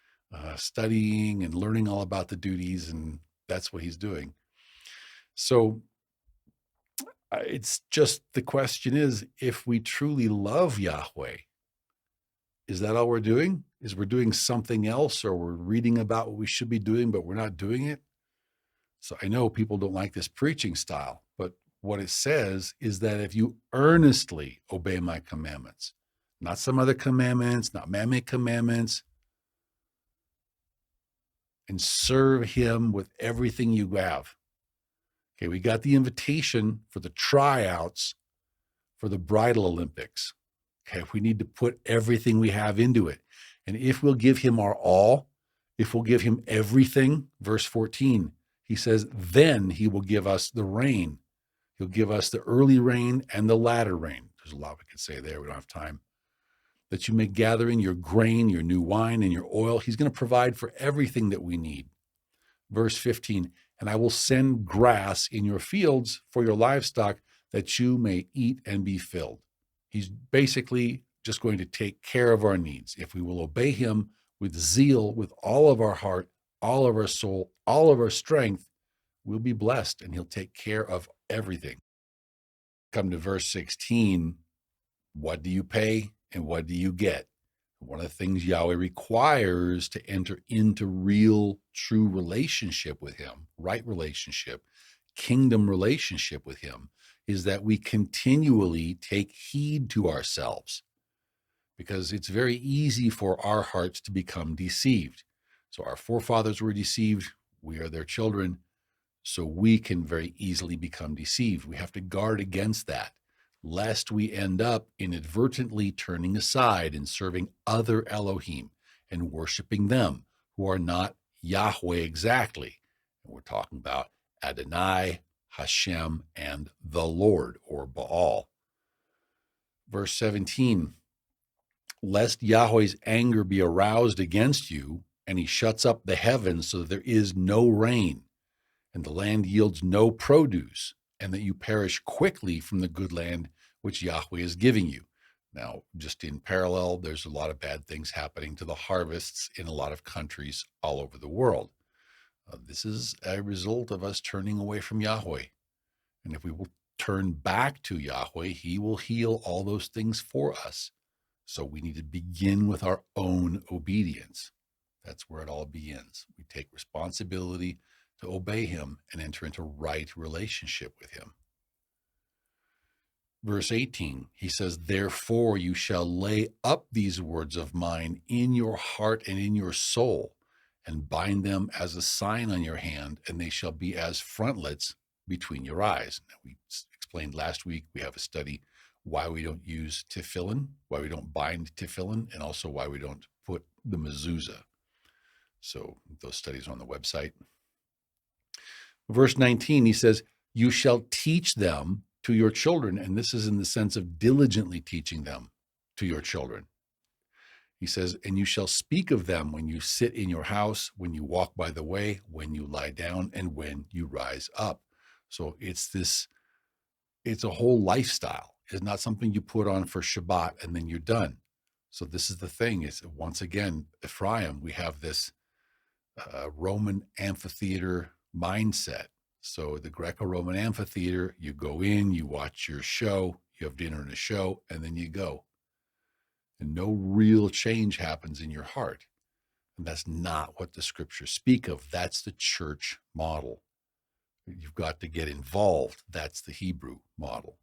studying and learning all about the duties, and that's what he's doing. So it's just, the question is, if we truly love Yahweh, is that all we're doing? Is we're doing something else, or we're reading about what we should be doing, but we're not doing it? So I know people don't like this preaching style, but what it says is that if you earnestly obey my commandments, not some other commandments, not man-made commandments, and serve him with everything you have. Okay, we got the invitation for the tryouts for the bridal Olympics. Okay, we need to put everything we have into it. And if we'll give him our all If we'll give him everything, verse 14, he says, then he will give us the rain. He'll give us the early rain and the latter rain. There's a lot we could say there. We don't have time. That you may gather in your grain, your new wine, and your oil. He's going to provide for everything that we need. Verse 15, and I will send grass in your fields for your livestock that you may eat and be filled. He's basically just going to take care of our needs. If we will obey him with zeal, with all of our heart, all of our soul, all of our strength, we'll be blessed and he'll take care of everything. Come to verse 16. What do you pay and what do you get? One of the things Yahweh requires to enter into real, true relationship with him, right relationship, kingdom relationship with him, is that we continually take heed to ourselves, because it's very easy for our hearts to become deceived. So our forefathers were deceived. We are their children. So we can very easily become deceived. We have to guard against that, lest we end up inadvertently turning aside and serving other Elohim and worshiping them who are not Yahweh exactly. And we're talking about Adonai, Hashem, and the Lord, or Baal. Verse 17, lest Yahweh's anger be aroused against you, and he shuts up the heavens so that there is no rain, and the land yields no produce, and that you perish quickly from the good land which Yahweh is giving you. Now, just in parallel, there's a lot of bad things happening to the harvests in a lot of countries all over the world. This is a result of us turning away from Yahweh. And if we will turn back to Yahweh, he will heal all those things for us. So we need to begin with our own obedience. That's where it all begins. We take responsibility to obey him and enter into right relationship with him. Verse 18, he says, therefore you shall lay up these words of mine in your heart and in your soul, and bind them as a sign on your hand, and they shall be as frontlets between your eyes. Now, we explained last week, we have a study why we don't use tefillin, why we don't bind tefillin, and also why we don't put the mezuzah. So those studies are on the website. Verse 19, he says, you shall teach them to your children. And this is in the sense of diligently teaching them to your children. He says, and you shall speak of them when you sit in your house, when you walk by the way, when you lie down, and when you rise up. So it's a whole lifestyle. It's not something you put on for Shabbat and then you're done. So this is the thing, is once again, Ephraim, we have this Roman amphitheater mindset. So the Greco-Roman amphitheater, you go in, you watch your show, you have dinner and a show, and then you go. And no real change happens in your heart. And that's not what the scriptures speak of. That's the church model. You've got to get involved. That's the Hebrew model.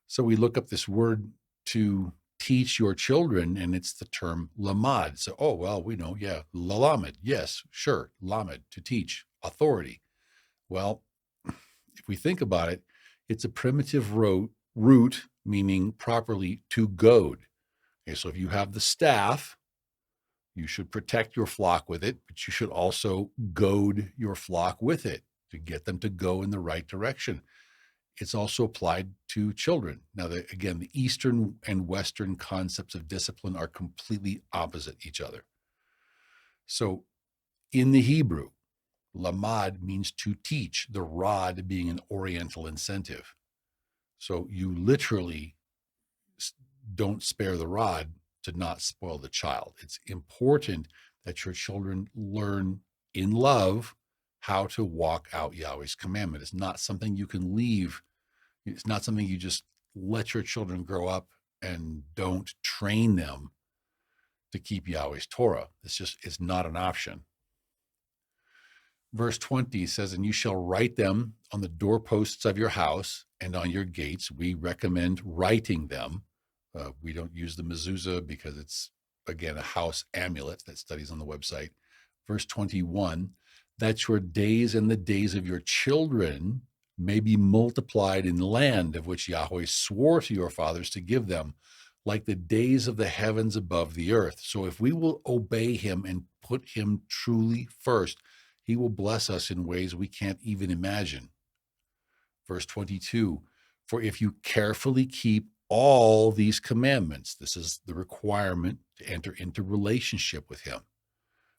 So we look up this word to teach your children, and it's the term lamad. So, oh, well, we know, yeah, lamed. Yes, sure, lamed, to teach, authority. Well, if we think about it, it's a primitive root meaning properly to goad. Okay, so if you have the staff, you should protect your flock with it, but you should also goad your flock with it to get them to go in the right direction. It's also applied to children. Now, again, the Eastern and Western concepts of discipline are completely opposite each other. So in the Hebrew, lamad means to teach, the rod being an oriental incentive. So you literally don't spare the rod to not spoil the child. It's important that your children learn in love how to walk out Yahweh's commandment. It's not something you can leave. It's not something you just let your children grow up and don't train them to keep Yahweh's Torah. It's not an option. Verse 20 says, and you shall write them on the doorposts of your house and on your gates. We recommend writing them. We don't use the mezuzah because it's, again, a house amulet. That study's on the website. Verse 21, that your days and the days of your children may be multiplied in the land of which Yahweh swore to your fathers to give them, like the days of the heavens above the earth. So if we will obey him and put him truly first, he will bless us in ways we can't even imagine. Verse 22, for if you carefully keep all these commandments, this is the requirement to enter into relationship with him,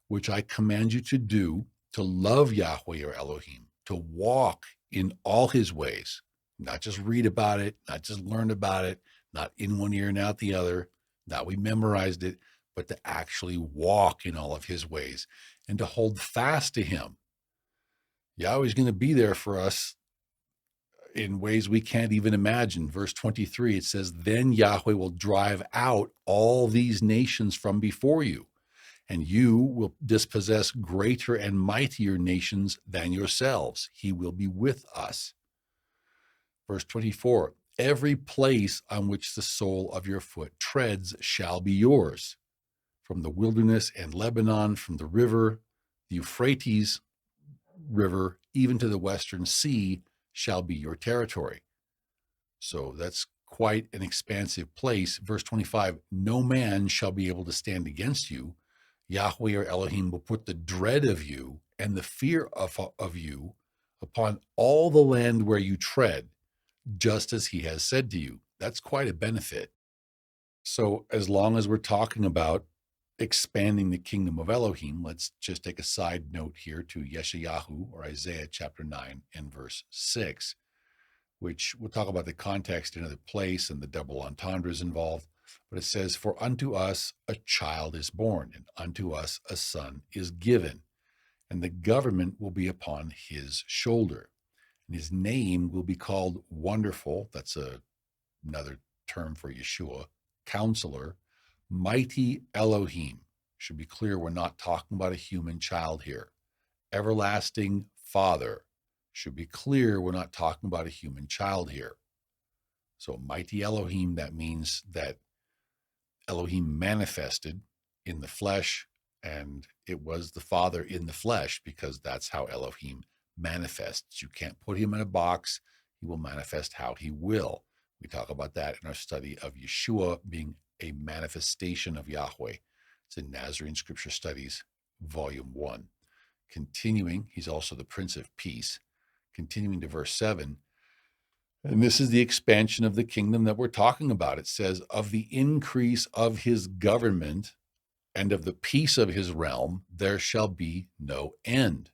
which I command you to do, to love Yahweh your Elohim, to walk in all his ways, not just read about it, not just learn about it, not in one ear and out the other, not we memorized it, but to actually walk in all of his ways and to hold fast to him. Yahweh's going to be there for us in ways we can't even imagine. Verse 23, it says, then Yahweh will drive out all these nations from before you, and you will dispossess greater and mightier nations than yourselves. He will be with us. Verse 24, every place on which the sole of your foot treads shall be yours, from the wilderness and Lebanon, from the river, the Euphrates River, even to the western sea, shall be your territory. So that's quite an expansive place. Verse 25, no man shall be able to stand against you. Yahweh your Elohim will put the dread of you and the fear of you upon all the land where you tread, just as he has said to you. That's quite a benefit. So as long as we're talking about expanding the kingdom of Elohim, let's just take a side note here to Yeshayahu, or Isaiah chapter 9 and verse 6, which we'll talk about the context in another place and the double entendres involved. But it says, for unto us a child is born, and unto us a son is given, and the government will be upon his shoulder. And his name will be called Wonderful, that's another term for Yeshua, Counselor, Mighty Elohim. Should be clear, we're not talking about a human child here. Everlasting Father. Should be clear, we're not talking about a human child here. So Mighty Elohim, that means that Elohim manifested in the flesh, and it was the Father in the flesh, because that's how Elohim manifests. You can't put him in a box. He will manifest how he will. We talk about that in our study of Yeshua being a manifestation of Yahweh. It's in Nazarene Scripture Studies, Volume 1. Continuing, he's also the Prince of Peace. Continuing to verse 7, and this is the expansion of the kingdom that we're talking about. It says, of the increase of his government and of the peace of his realm, there shall be no end.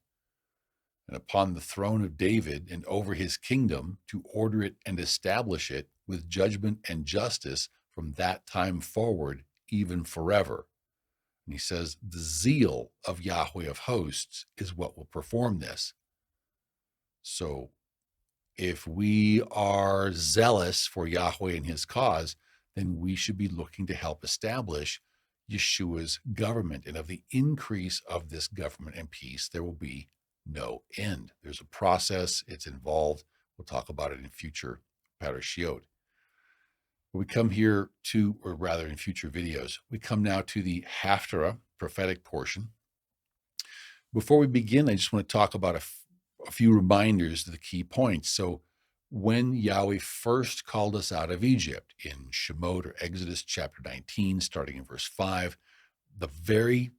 And upon the throne of David and over his kingdom, to order it and establish it with judgment and justice from that time forward, even forever. And he says, the zeal of Yahweh of hosts is what will perform this. So if we are zealous for Yahweh and his cause, then we should be looking to help establish Yeshua's government. And of the increase of this government and peace, there will be no end. There's a process, it's involved. We'll talk about it in future parashiot. We come here to, or rather in future videos, we come now to the Haftarah, prophetic portion. Before we begin, I just want to talk about a few reminders of the key points. So when Yahweh first called us out of Egypt in Shemot or Exodus chapter 19, starting in verse 5, the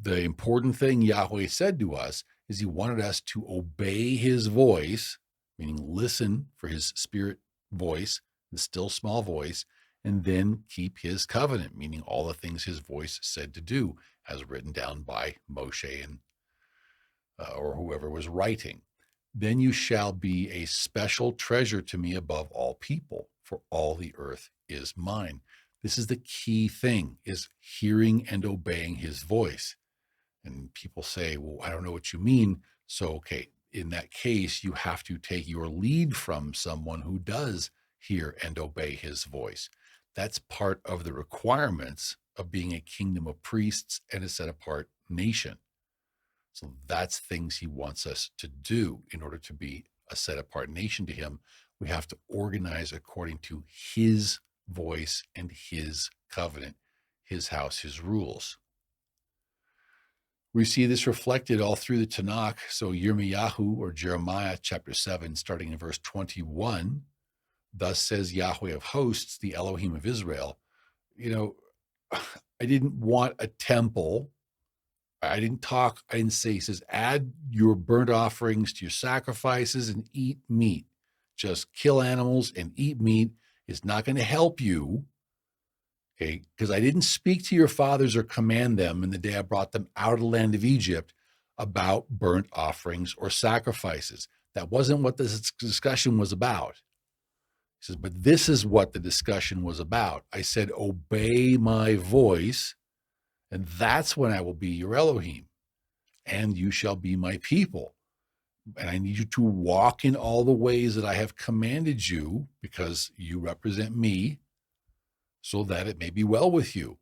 important thing Yahweh said to us is he wanted us to obey his voice, meaning listen for his spirit voice, the still small voice, and then keep his covenant, meaning all the things his voice said to do, as written down by Moshe and or whoever was writing. Then you shall be a special treasure to me above all people, for all the earth is mine. This is the key thing, is hearing and obeying his voice. And people say, well, I don't know what you mean. So, okay, in that case, you have to take your lead from someone who does hear and obey his voice. That's part of the requirements of being a kingdom of priests and a set apart nation. So that's things he wants us to do in order to be a set apart nation to him. We have to organize according to his voice and his covenant, his house, his rules. We see this reflected all through the Tanakh. So Yirmiyahu, or Jeremiah chapter 7, starting in verse 21, thus says Yahweh of hosts, the Elohim of Israel. I didn't want a temple I didn't say, he says, add your burnt offerings to your sacrifices and eat meat. Just kill animals and eat meat. It's not going to help you. Okay. Because I didn't speak to your fathers or command them in the day I brought them out of the land of Egypt about burnt offerings or sacrifices. That wasn't what this discussion was about. He says, but this is what the discussion was about. I said, obey my voice, and that's when I will be your Elohim, and you shall be my people. And I need you to walk in all the ways that I have commanded you, because you represent me, so that it may be well with you.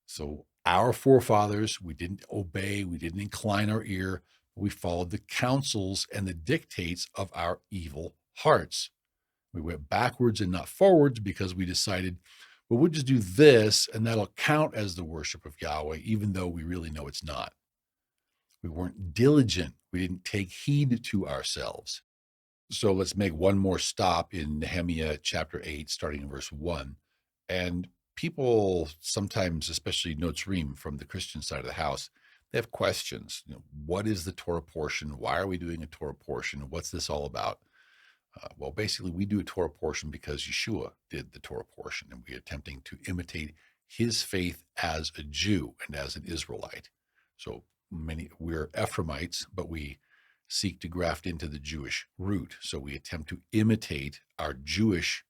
So our forefathers, we didn't obey, we didn't incline our ear, we followed the counsels and the dictates of our evil hearts. We went backwards and not forwards because we decided, well, we'll just do this and that'll count as the worship of Yahweh, even though we really know it's not. We weren't diligent. We didn't take heed to ourselves. So let's make one more stop in Nehemiah chapter 8, starting in verse 1. And people sometimes, especially Nazarene from the Christian side of the house, they have questions. What is the Torah portion? Why are we doing a Torah portion? What's this all about? Well, basically, we do a Torah portion because Yeshua did the Torah portion, and we're attempting to imitate his faith as a Jew and as an Israelite. So we're Ephraimites, but we seek to graft into the Jewish root. So we attempt to imitate our Jewish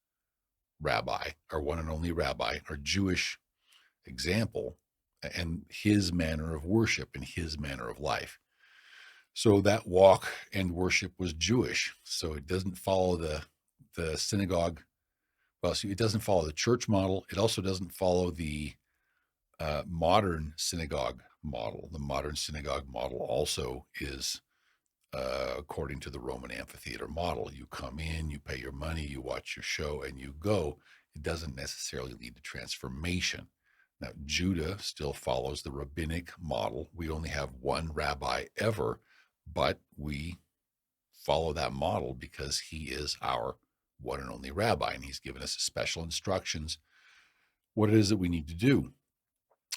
rabbi, our one and only rabbi, our Jewish example, and his manner of worship and his manner of life. So that walk and worship was Jewish. So it doesn't follow the synagogue. Well, it doesn't follow the church model. It also doesn't follow the modern synagogue model. The modern synagogue model also is according to the Roman amphitheater model. You come in, you pay your money, you watch your show, and you go. It doesn't necessarily lead to transformation. Now, Judah still follows the rabbinic model. We only have one rabbi ever, but we follow that model because he is our one and only rabbi, and he's given us special instructions, what it is that we need to do.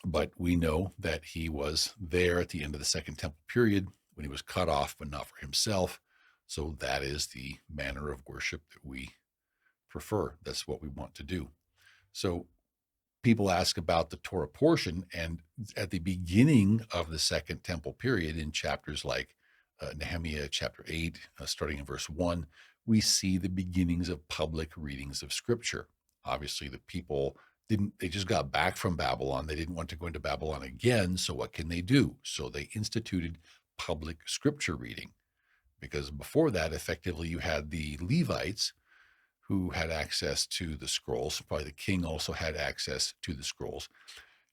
But we know that he was there at the end of the Second Temple period when he was cut off, but not for himself. So that is the manner of worship that we prefer. That's what we want to do. So people ask about the Torah portion, and at the beginning of the Second Temple period, in chapters like Nehemiah chapter 8, starting in verse 1, we see the beginnings of public readings of Scripture. Obviously, the people they just got back from Babylon. They didn't want to go into Babylon again, so what can they do? So they instituted public Scripture reading, because before that, effectively, you had the Levites who had access to the scrolls. Probably the king also had access to the scrolls.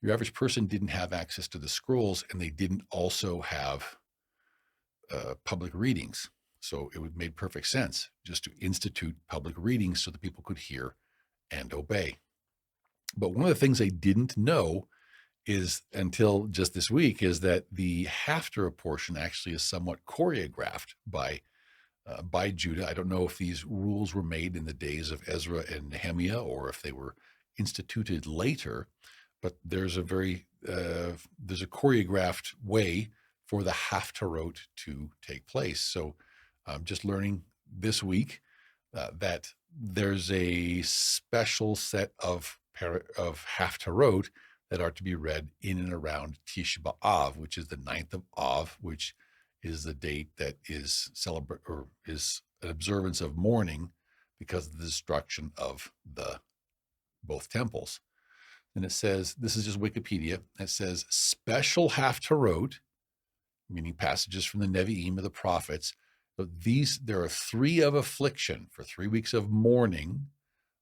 Your average person didn't have access to the scrolls, and they didn't also have public readings. So it made perfect sense just to institute public readings so that people could hear and obey. But one of the things they didn't know is, until just this week, is that the Haftarah portion actually is somewhat choreographed by Judah. I don't know if these rules were made in the days of Ezra and Nehemiah or if they were instituted later, but there's a choreographed way for the Haftarot to take place. So I'm just learning this week that there's a special set of Haftarot that are to be read in and around Tisha B'Av, which is the 9th of Av, which is the date that is is an observance of mourning because of the destruction of both temples. And it says, this is just Wikipedia, it says special Haftarot, meaning passages from the Nevi'im of the prophets. But there are 3 of affliction for 3 weeks of mourning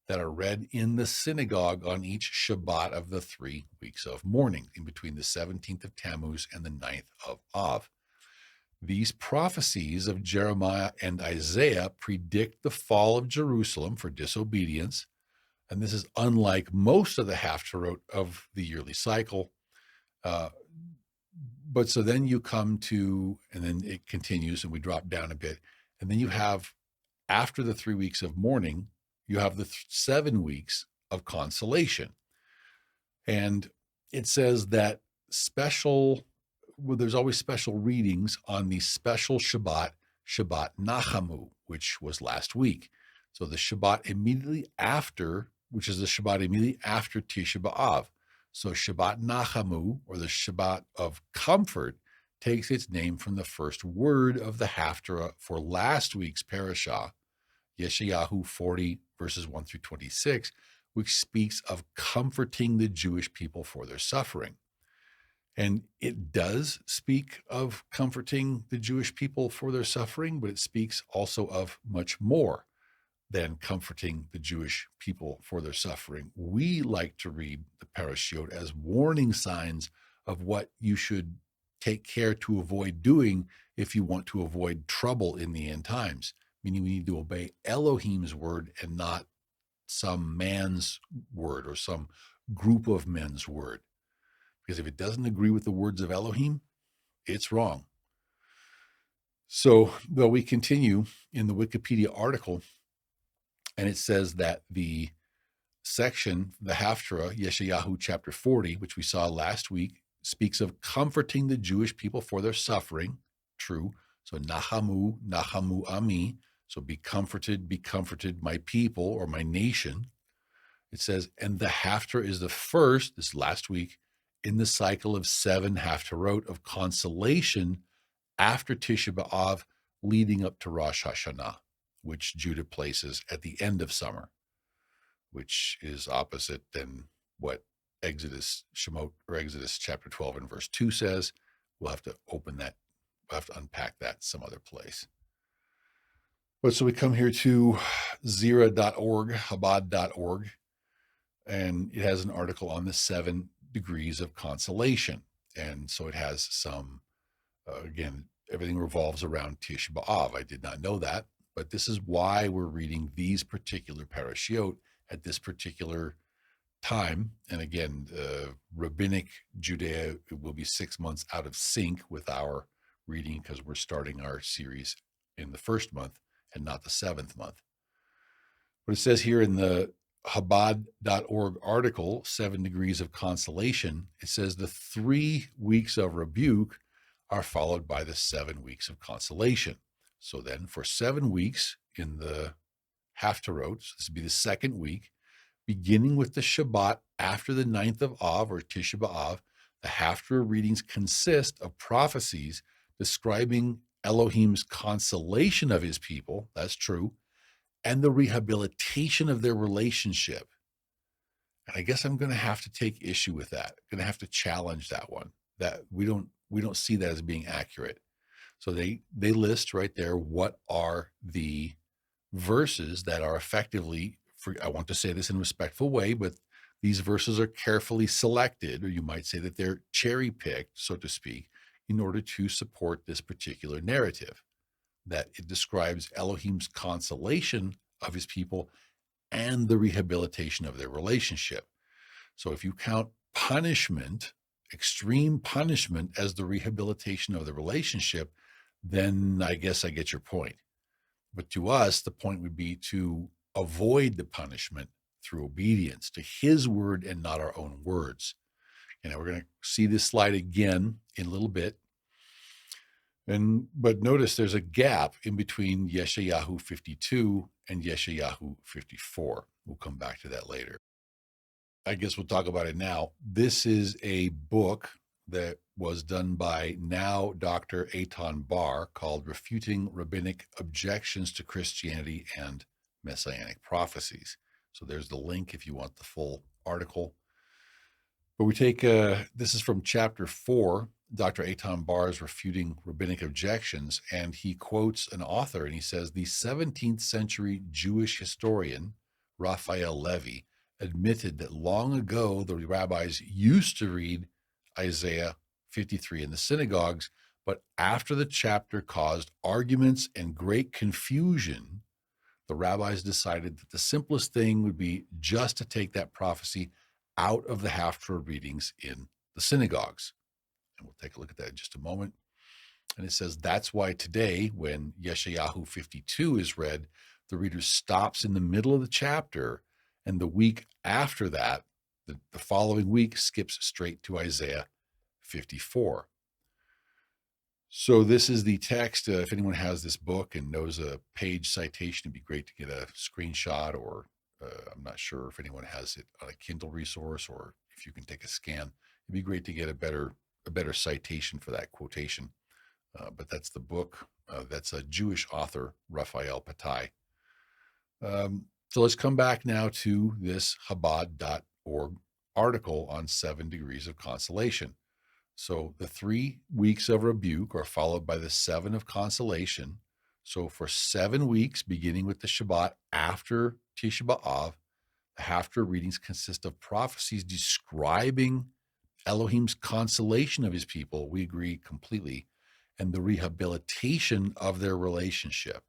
that are read in the synagogue on each Shabbat of the 3 weeks of mourning, in between the 17th of Tammuz and the 9th of Av. These prophecies of Jeremiah and Isaiah predict the fall of Jerusalem for disobedience, and this is unlike most of the Haftarot of the yearly cycle. But so then you come to, and then it continues, and we drop down a bit, and then you have, after the 3 weeks of mourning, you have the 7 weeks of consolation. And it says that special well, there's always special readings on the special Shabbat, Shabbat Nachamu, which was last week. So the Shabbat immediately after, which is the Shabbat immediately after Tisha B'Av. So Shabbat Nachamu, or the Shabbat of comfort, takes its name from the first word of the Haftarah for last week's parashah, Yeshayahu 40, verses 1 through 26, which speaks of comforting the Jewish people for their suffering. And it does speak of comforting the Jewish people for their suffering, but it speaks also of much more than comforting the Jewish people for their suffering. We like to read the parashiot as warning signs of what you should take care to avoid doing if you want to avoid trouble in the end times, meaning we need to obey Elohim's word and not some man's word or some group of men's word. Because if it doesn't agree with the words of Elohim, it's wrong. So, though we continue in the Wikipedia article, and it says that the section, the Haftarah, Yeshayahu chapter 40, which we saw last week, speaks of comforting the Jewish people for their suffering. True. So, Nachamu, Nachamu Ami. So, be comforted, my people or my nation. It says, and the Haftarah is the first, this last week, in the cycle of 7 Haftarot of consolation after Tisha B'Av, leading up to Rosh Hashanah, which Judah places at the end of summer, which is opposite than what Exodus chapter 12 and verse 2 says. We'll have to open that. We'll have to unpack that some other place. But so we come here to zera.org, Chabad.org, and it has an article on the 7 degrees of consolation. And so it has some, again, everything revolves around Tisha B'Av. I did not know that, but this is why we're reading these particular parashiot at this particular time. And again, rabbinic Judea will be 6 months out of sync with our reading because we're starting our series in the first month and not the 7th month. But it says here in the Chabad.org article, 7 degrees of consolation, it says the 3 weeks of rebuke are followed by the 7 weeks of consolation. So then for 7 weeks in the Haftarot, so this would be the second week, beginning with the Shabbat after the 9th of Av or Tisha B'Av, the Haftarah readings consist of prophecies describing Elohim's consolation of his people, that's true, and the rehabilitation of their relationship. And I guess I'm going to have to take issue with that. I'm going to have to challenge that one. That we don't see that as being accurate. So they list right there what are the verses that are effectively, I want to say this in a respectful way, but these verses are carefully selected, or you might say that they're cherry-picked, so to speak, in order to support this particular narrative, that it describes Elohim's consolation of his people and the rehabilitation of their relationship. So if you count punishment, extreme punishment, as the rehabilitation of the relationship, then I guess I get your point. But to us, the point would be to avoid the punishment through obedience to his word and not our own words. And we're going to see this slide again in a little bit. But notice there's a gap in between Yeshayahu 52 and Yeshayahu 54. We'll come back to that later. I guess we'll talk about it now. This is a book that was done by now Dr. Eitan Bar called Refuting Rabbinic Objections to Christianity and Messianic Prophecies. So there's the link if you want the full article. But we take, this is from chapter 4, Dr. Eitan Bar's Refuting Rabbinic Objections, and he quotes an author, and he says, the 17th century Jewish historian, Raphael Levy, admitted that long ago the rabbis used to read Isaiah 53 in the synagogues, but after the chapter caused arguments and great confusion, the rabbis decided that the simplest thing would be just to take that prophecy out of the Haftarah readings in the synagogues. And we'll take a look at that in just a moment. And it says that's why today, when Yeshayahu 52 is read, the reader stops in the middle of the chapter, and the week after that, the following week, skips straight to Isaiah 54. So this is the text. If anyone has this book and knows a page citation, it'd be great to get a screenshot, or I'm not sure if anyone has it on a Kindle resource, or if you can take a scan. It'd be great to get a better citation for that quotation. But that's the book. That's a Jewish author, Raphael Patai. So let's come back now to this Chabad.org article on 7 degrees of consolation. So the 3 weeks of rebuke are followed by the 7 of consolation. So for 7 weeks, beginning with the Shabbat after Tisha B'Av, the Haftarah readings consist of prophecies describing Elohim's consolation of his people. We agree completely. And the rehabilitation of their relationship.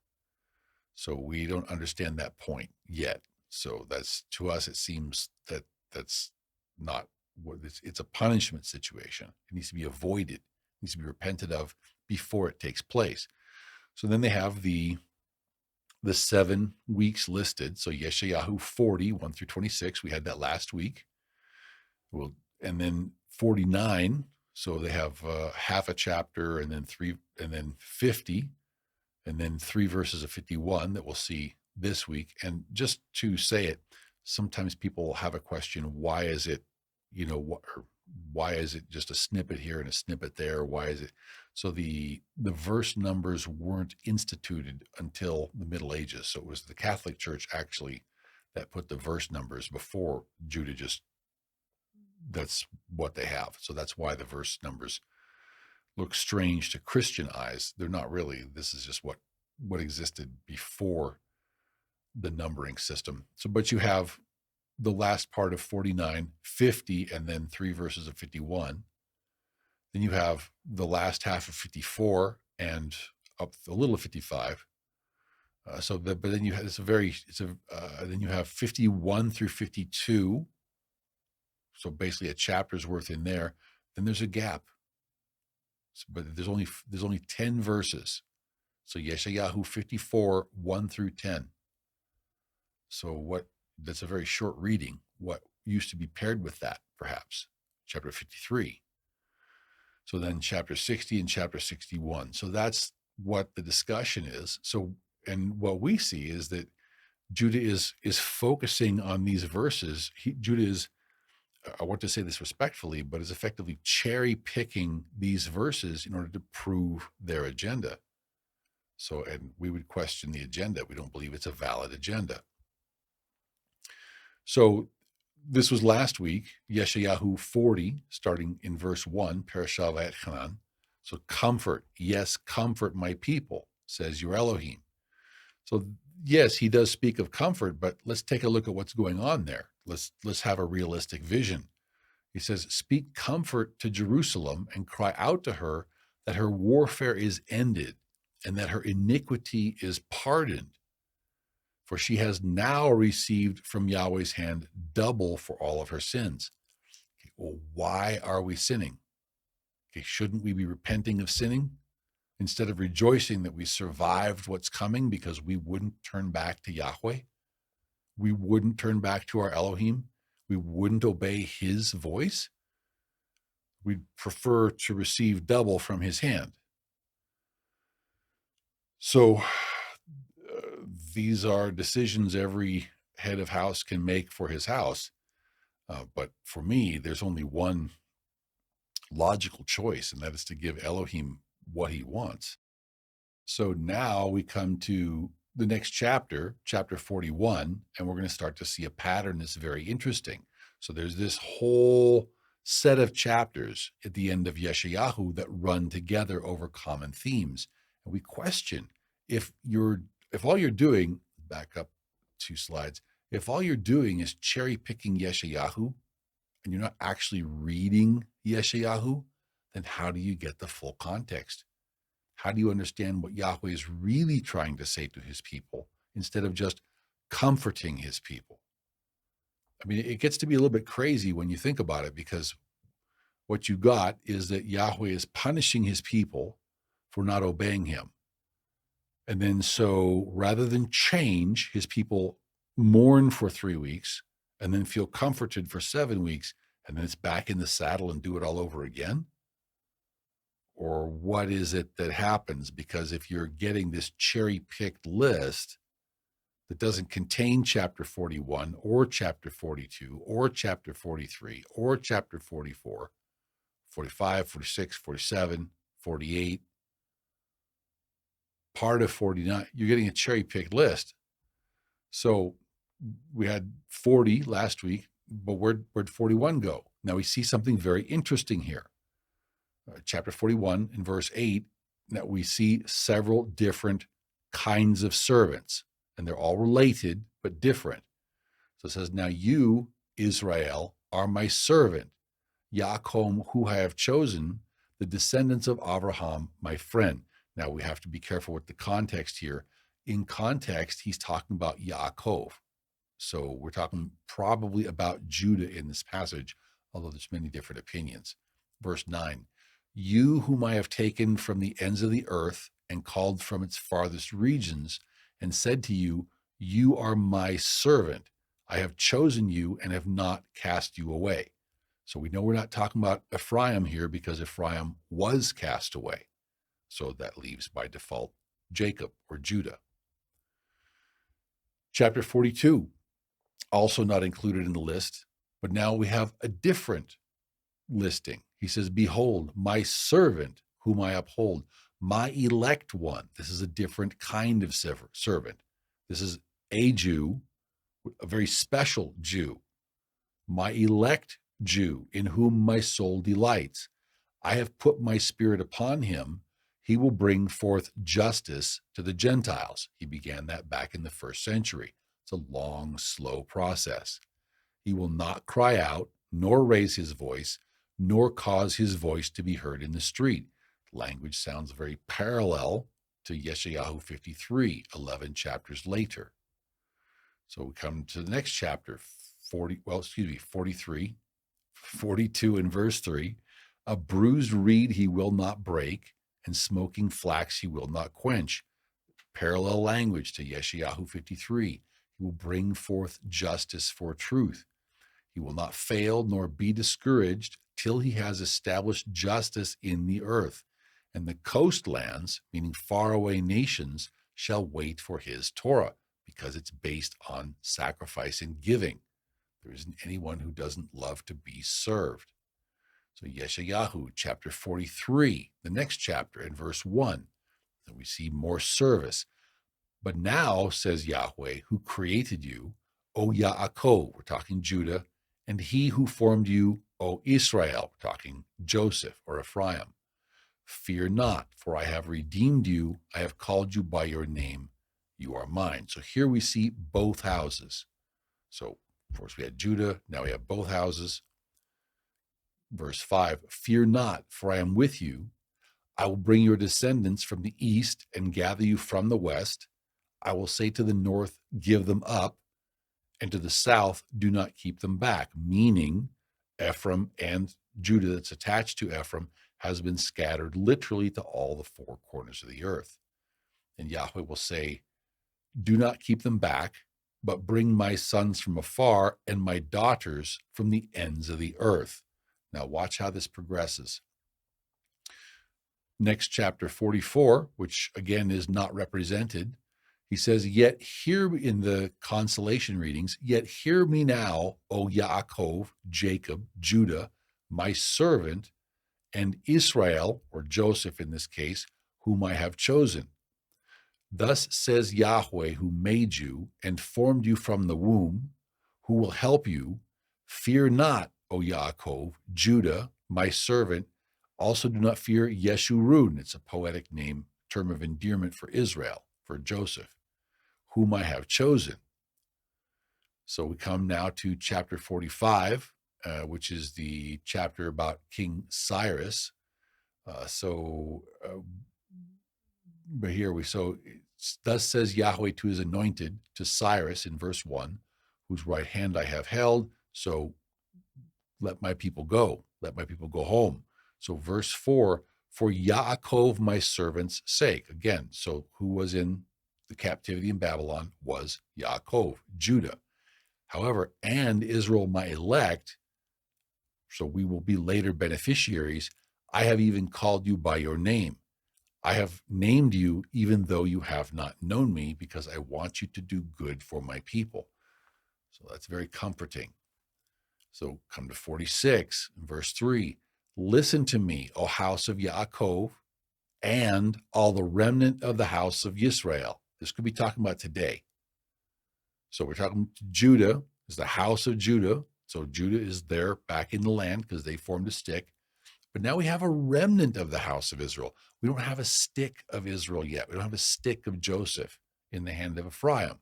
So we don't understand that point yet. So that's, to us, it seems that that's not what it's a punishment situation. It needs to be avoided. It needs to be repented of before it takes place. So then they have the 7 weeks listed. So Yeshayahu 40, 1 through 26. We had that last week. And then 49. So they have half a chapter, and then 50, and then 3 verses of 51 that we'll see this week. And just to say it, sometimes people have a question: why is it, why is it just a snippet here and a snippet there? Why is it? So the verse numbers weren't instituted until the Middle Ages. So it was the Catholic Church actually that put the verse numbers before Judah. That's what they have. So that's why the verse numbers look strange to Christian eyes. They're not really. This is just what existed before the numbering system. So, but you have the last part of 49, 50, and then 3 verses of 51. Then you have the last half of 54 and up a little of 55. But then you have then you have 51 through 52. So basically a chapter's worth in there. Then there's a gap. But there's only 10 verses. So Yeshayahu 54, 1 through 10. So that's a very short reading. What used to be paired with that, perhaps? Chapter 53. So then chapter 60 and chapter 61. So that's what the discussion is. So, and what we see is that Judah is focusing on these verses. Judah is, I want to say this respectfully, but is effectively cherry picking these verses in order to prove their agenda. So, and we would question the agenda. We don't believe it's a valid agenda. So this was last week, Yeshayahu 40, starting in verse 1, Parashat Ekev. So comfort, yes, comfort my people, says your Elohim. So yes, he does speak of comfort, but let's take a look at what's going on there. Let's have a realistic vision. He says, speak comfort to Jerusalem and cry out to her that her warfare is ended and that her iniquity is pardoned. For she has now received from Yahweh's hand double for all of her sins. Okay, well, why are we sinning? Okay, shouldn't we be repenting of sinning instead of rejoicing that we survived what's coming because we wouldn't turn back to Yahweh? We wouldn't turn back to our Elohim. We wouldn't obey his voice. We'd prefer to receive double from his hand. So these are decisions every head of house can make for his house. But for me, there's only one logical choice, and that is to give Elohim what he wants. So now we come to the next chapter, chapter 41, and we're going to start to see a pattern that's very interesting. So there's this whole set of chapters at the end of Yeshayahu that run together over common themes. And we question if all you're doing, back up 2 slides, if all you're doing is cherry picking Yeshayahu and you're not actually reading Yeshayahu, then how do you get the full context? How do you understand what Yahweh is really trying to say to his people instead of just comforting his people? I mean, it gets to be a little bit crazy when you think about it, because what you got is that Yahweh is punishing his people for not obeying him. And then so rather than change, his people mourn for 3 weeks and then feel comforted for 7 weeks, and then it's back in the saddle and do it all over again. or what is it that happens? Because if you're getting this cherry-picked list that doesn't contain chapter 41 or chapter 42 or chapter 43 or chapter 44, 45, 46, 47, 48, part of 49, you're getting a cherry-picked list. So we had 40 last week, but where'd 41 go? Now we see something very interesting here. Chapter 41 in verse 8, that we see several different kinds of servants, and they're all related but different. So it says, now you, Israel, are my servant, Yaakov, who I have chosen, the descendants of Abraham, my friend. Now we have to be careful with the context here. In context, he's talking about Yaakov. So we're talking probably about Judah in this passage, although there's many different opinions. Verse 9, you whom I have taken from the ends of the earth and called from its farthest regions, and said to you, you are my servant. I have chosen you and have not cast you away. So we know we're not talking about Ephraim here, because Ephraim was cast away. So that leaves by default Jacob or Judah. Chapter 42, also not included in the list, but now we have a different listing. He says, behold, my servant whom I uphold, my elect one. This is a different kind of servant. This is a Jew, a very special Jew, my elect Jew, in whom my soul delights. I have put my spirit upon him. He will bring forth justice to the Gentiles. He began that back in the first century. It's a long, slow process. He will not cry out, nor raise his voice, nor cause his voice to be heard in the street. Language sounds very parallel to Yeshayahu 53, 11 chapters later. So we come to the next chapter, 43, 42 and verse 3. A bruised reed he will not break, and smoking flax he will not quench. Parallel language to Yeshayahu 53. He will bring forth justice for truth. He will not fail nor be discouraged till he has established justice in the earth. And the coastlands, meaning faraway nations, shall wait for his Torah, because it's based on sacrifice and giving. There isn't anyone who doesn't love to be served. So Yeshayahu chapter 43, the next chapter in verse 1, and we see more service. But now, says Yahweh, who created you, O Yaakov, we're talking Judah, and he who formed you, O Israel, we're talking Joseph or Ephraim. Fear not, for I have redeemed you. I have called you by your name. You are mine. So here we see both houses. So first we had Judah, now we have both houses. Verse 5, fear not, for I am with you. I will bring your descendants from the east and gather you from the west. I will say to the north, give them up, and to the south, do not keep them back, meaning Ephraim and Judah that's attached to Ephraim has been scattered literally to all the four corners of the earth. And Yahweh will say, do not keep them back, but bring my sons from afar and my daughters from the ends of the earth. Now watch how this progresses. Next chapter 44, which again is not represented, he says, yet hear in the consolation readings, yet hear me now, O Yaakov, Jacob, Judah, my servant, and Israel, or Joseph in this case, whom I have chosen. Thus says Yahweh, who made you and formed you from the womb, who will help you. Fear not, O Yaakov, Judah, my servant. Also do not fear Yeshurun. It's a poetic name, term of endearment for Israel, for Joseph, whom I have chosen. So we come now to chapter 45, which is the chapter about King Cyrus. But here thus says Yahweh to his anointed, to Cyrus in verse 1, whose right hand I have held. So let my people go home. So verse 4, for Yaakov, my servant's sake. Again, so who was in the captivity in Babylon was Yaakov, Judah. However, and Israel, my elect, so we will be later beneficiaries. I have even called you by your name. I have named you even though you have not known me, because I want you to do good for my people. So that's very comforting. So come to 46, verse 3. Listen to me, O house of Yaakov, and all the remnant of the house of Israel. This could be talking about today. So we're talking to Judah, is the house of Judah. So Judah is there back in the land because they formed a stick. But now we have a remnant of the house of Israel. We don't have a stick of Israel yet. We don't have a stick of Joseph in the hand of Ephraim.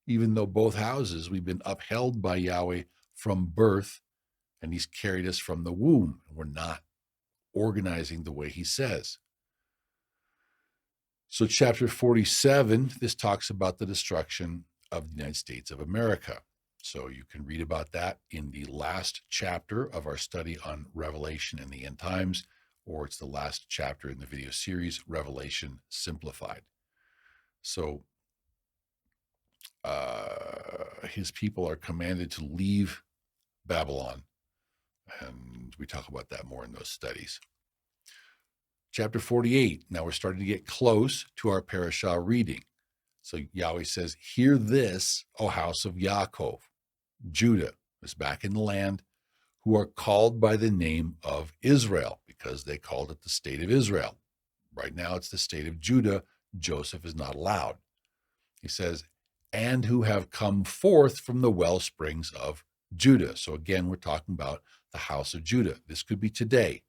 Even though both houses, we've been upheld by Yahweh from birth, and he's carried us from the womb. We're not organizing the way he says. So chapter 47, this talks about the destruction of the United States of America. So you can read about that in the last chapter of our study on Revelation and the end times, or it's the last chapter in the video series, Revelation Simplified. So his people are commanded to leave Babylon, and we talk about that more in those studies. Chapter 48, now we're starting to get close to our parashah reading. So Yahweh says, hear this, O house of Yaakov. Judah is back in the land, who are called by the name of Israel, because they called it the state of Israel. Right now it's the state of Judah. Joseph is not allowed. He says, and who have come forth from the well springs of Judah. So again, we're talking about the house of Judah. This could be today.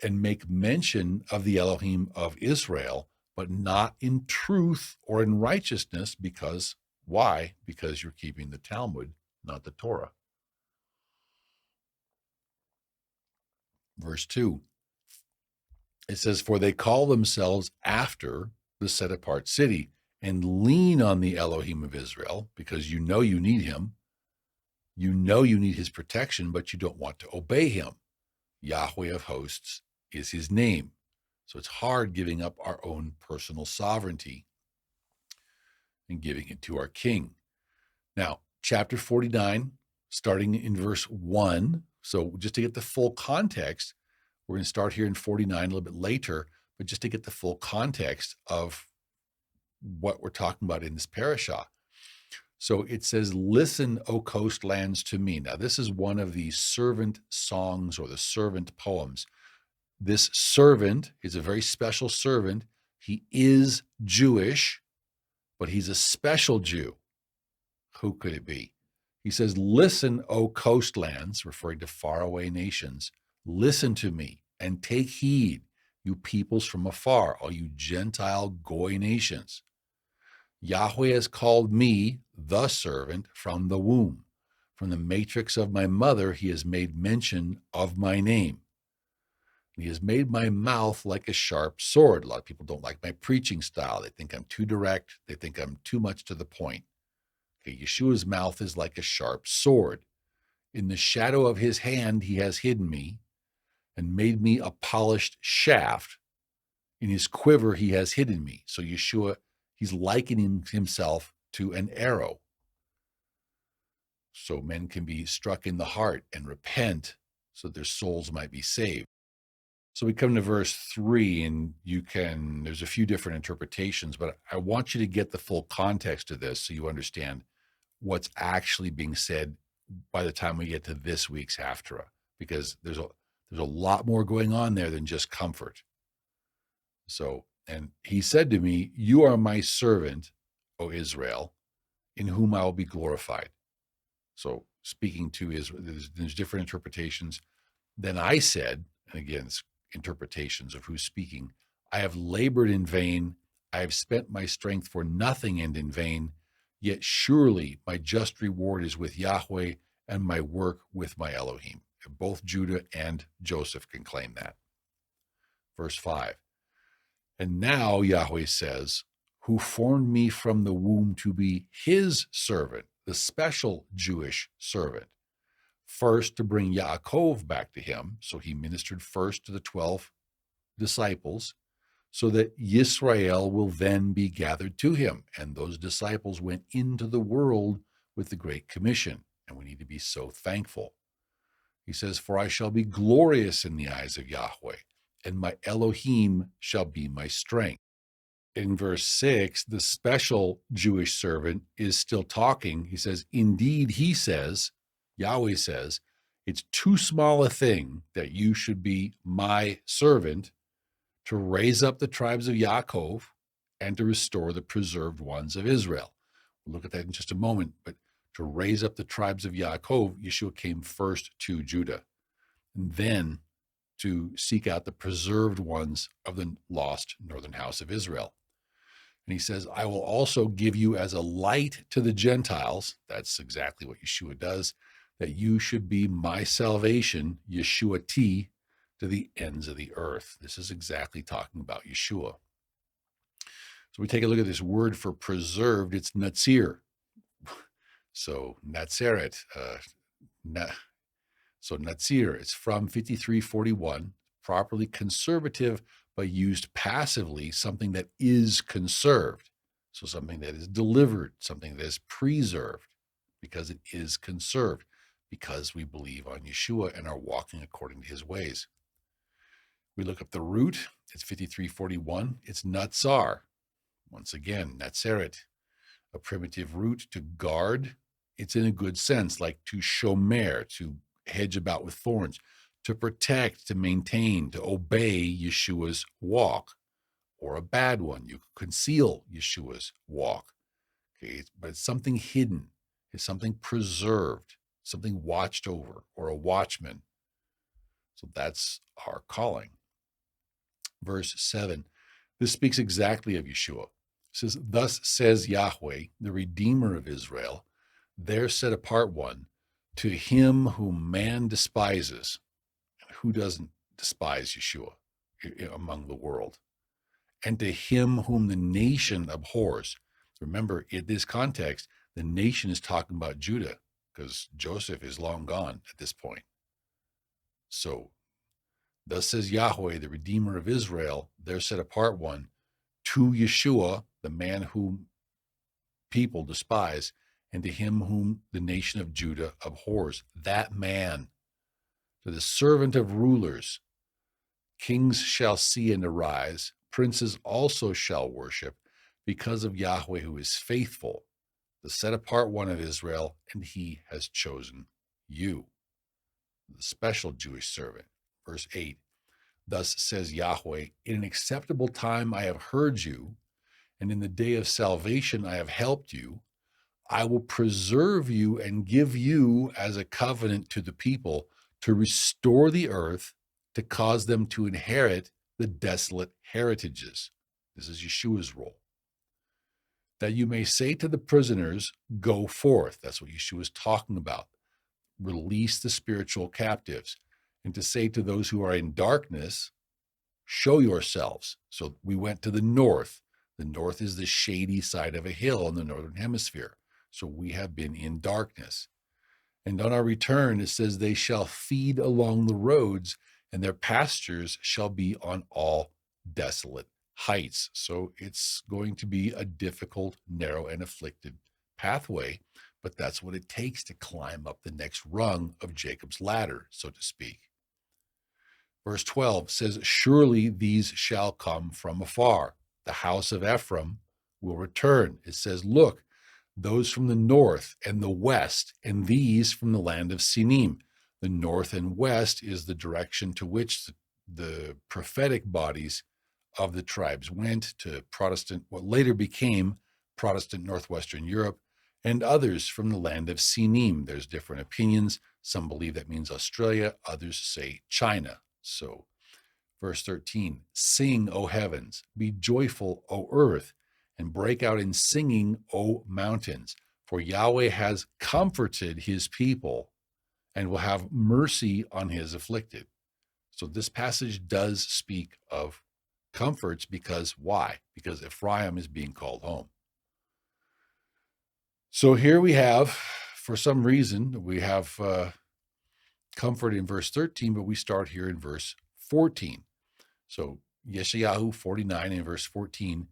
And make mention of the Elohim of Israel, but not in truth or in righteousness, because why? Because you're keeping the Talmud, not the Torah. Verse 2, it says, for they call themselves after the set apart city and lean on the Elohim of Israel, because you know you need him. You know you need his protection, but you don't want to obey him. Yahweh of hosts is his name. So it's hard giving up our own personal sovereignty and giving it to our king. Now, chapter 49, starting in verse 1. So just to get the full context, we're going to start here in 49 a little bit later, but just to get the full context of what we're talking about in this parashah. So it says, listen, O coastlands, to me. Now, this is one of the servant songs or the servant poems. This servant is a very special servant. He is Jewish, but he's a special Jew. Who could it be? He says, listen, O coastlands, referring to faraway nations. Listen to me and take heed, you peoples from afar, all you Gentile Goy nations. Yahweh has called me, the servant, from the womb. From the matrix of my mother, he has made mention of my name. He has made my mouth like a sharp sword. A lot of people don't like my preaching style. They think I'm too direct. They think I'm too much to the point. Okay, Yeshua's mouth is like a sharp sword. In the shadow of his hand, he has hidden me and made me a polished shaft. In his quiver, he has hidden me. So Yeshua, he's likening himself to an arrow. So men can be struck in the heart and repent so their souls might be saved. So we come to verse 3, and there's a few different interpretations, but I want you to get the full context of this so you understand what's actually being said by the time we get to this week's Haftarah, because there's a lot more going on there than just comfort. So, and he said to me, you are my servant, O Israel, in whom I will be glorified. So speaking to Israel, there's different interpretations. Then I said, and again, it's interpretations of who's speaking, I have labored in vain. I have spent my strength for nothing and in vain. Yet surely my just reward is with Yahweh and my work with my Elohim. Both Judah and Joseph can claim that. Verse 5. And now Yahweh says, who formed me from the womb to be his servant, the special Jewish servant, first to bring Yaakov back to him. So he ministered first to the 12 disciples, so that Yisrael will then be gathered to him. And those disciples went into the world with the Great Commission. And we need to be so thankful. He says, for I shall be glorious in the eyes of Yahweh, and my Elohim shall be my strength. In verse 6, the special Jewish servant is still talking. He says, indeed, he says, Yahweh says, it's too small a thing that you should be my servant to raise up the tribes of Yaakov and to restore the preserved ones of Israel. We'll look at that in just a moment, but to raise up the tribes of Yaakov, Yeshua came first to Judah, and then to seek out the preserved ones of the lost northern house of Israel. And he says, I will also give you as a light to the Gentiles. That's exactly what Yeshua does, that you should be my salvation, Yeshua T, to the ends of the earth. This is exactly talking about Yeshua. So we take a look at this word for preserved. It's Nazir. So Nazareth, so Nazir, it's from 5341, properly conservative, but used passively, something that is conserved. So something that is delivered, something that is preserved, because it is conserved, because we believe on Yeshua and are walking according to his ways. We look up the root, it's 5341, it's Natsar. Once again, Nazareth, a primitive root to guard. It's in a good sense, like to shomer, to hedge about with thorns, to protect, to maintain, to obey Yeshua's walk, or a bad one. You conceal Yeshua's walk. Okay, but it's something hidden, it's something preserved, something watched over, or a watchman. So that's our calling. Verse 7, this speaks exactly of Yeshua. It says, thus says Yahweh, the Redeemer of Israel, their set apart one, to him whom man despises. Who doesn't despise Yeshua among the world? And to him whom the nation abhors. Remember, in this context, the nation is talking about Judah, because Joseph is long gone at this point. So, thus says Yahweh, the Redeemer of Israel, their set apart one, to Yeshua, the man whom people despise, and to him whom the nation of Judah abhors, that man, to the servant of rulers, kings shall see and arise, princes also shall worship, because of Yahweh who is faithful, the set apart one of Israel, and he has chosen you, the special Jewish servant. Verse 8, thus says Yahweh, in an acceptable time I have heard you, and in the day of salvation I have helped you. I will preserve you and give you as a covenant to the people to restore the earth, to cause them to inherit the desolate heritages. This is Yeshua's role. That you may say to the prisoners, go forth. That's what Yeshua is talking about. Release the spiritual captives. And to say to those who are in darkness, show yourselves. So we went to the north. The north is the shady side of a hill in the northern hemisphere. So we have been in darkness. And on our return, it says, they shall feed along the roads, and their pastures shall be on all desolate heights. So it's going to be a difficult, narrow, and afflicted pathway, but that's what it takes to climb up the next rung of Jacob's ladder, so to speak. Verse 12 says, surely these shall come from afar. The house of Ephraim will return. It says, look, those from the north and the west, and these from the land of Sinim. The north and west is the direction to which the prophetic bodies of the tribes went to Protestant, what later became Protestant Northwestern Europe, and others from the land of Sinim. There's different opinions. Some believe that means Australia, others say China. So, verse 13, sing, O heavens, be joyful, O earth, and break out in singing, O mountains, for Yahweh has comforted his people and will have mercy on his afflicted. So this passage does speak of comforts, because why? Because Ephraim is being called home. So here we have, for some reason, we have comfort in verse 13, but we start here in verse 14. So Yeshayahu 49 and verse 14.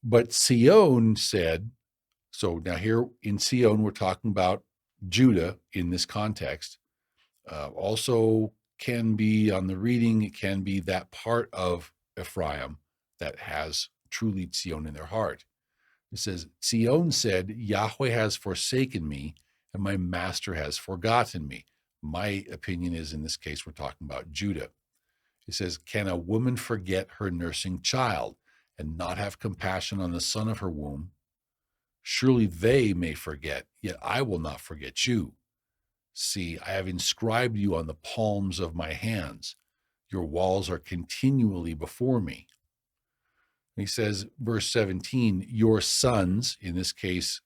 But Sion said, so now here in Sion, we're talking about Judah in this context. Also can be on the reading, it can be that part of Ephraim that has truly Tzion in their heart. It says, Tzion said, Yahweh has forsaken me, and my master has forgotten me. My opinion is, in this case, we're talking about Judah. It says, can a woman forget her nursing child and not have compassion on the son of her womb? Surely they may forget, yet I will not forget you. See, I have inscribed you on the palms of my hands. Your walls are continually before me. And he says, verse 17, your sons, in this case,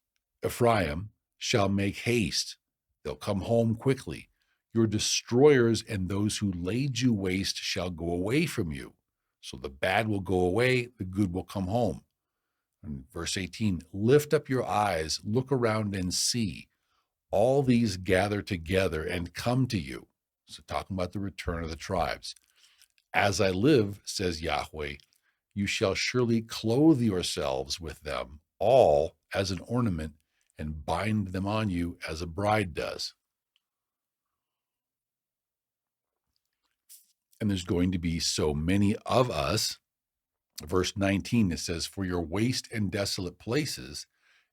Ephraim, shall make haste. They'll come home quickly. Your destroyers and those who laid you waste shall go away from you. So the bad will go away, the good will come home. And verse 18, lift up your eyes, look around and see. All these gather together and come to you. So talking about the return of the tribes. As I live, says Yahweh, you shall surely clothe yourselves with them all as an ornament and bind them on you as a bride does. And there's going to be so many of us. Verse 19, it says, for your waste and desolate places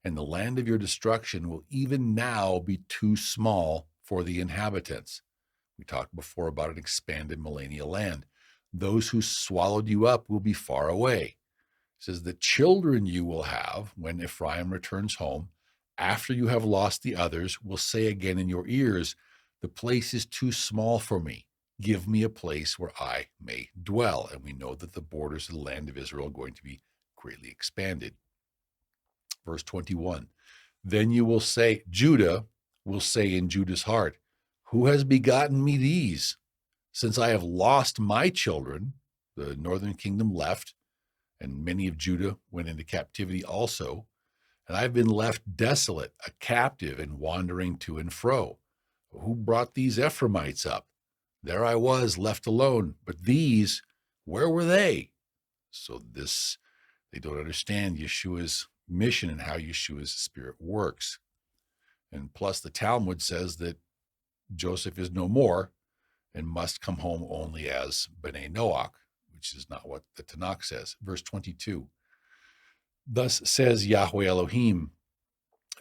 and the land of your destruction will even now be too small for the inhabitants. We talked before about an expanded millennial land. Those who swallowed you up will be far away. It says, the children you will have when Ephraim returns home, after you have lost the others, will say again in your ears, the place is too small for me. Give me a place where I may dwell. And we know that the borders of the land of Israel are going to be greatly expanded. Verse 21, then you will say, Judah will say in Judah's heart, who has begotten me these? Since I have lost my children, the northern kingdom left, and many of Judah went into captivity also, and I've been left desolate, a captive and wandering to and fro. Who brought these Ephraimites up? There I was, left alone, but these, where were they? So they don't understand Yeshua's mission and how Yeshua's spirit works. And plus the Talmud says that Joseph is no more and must come home only as B'nai Noach, which is not what the Tanakh says. Verse 22, thus says Yahweh Elohim,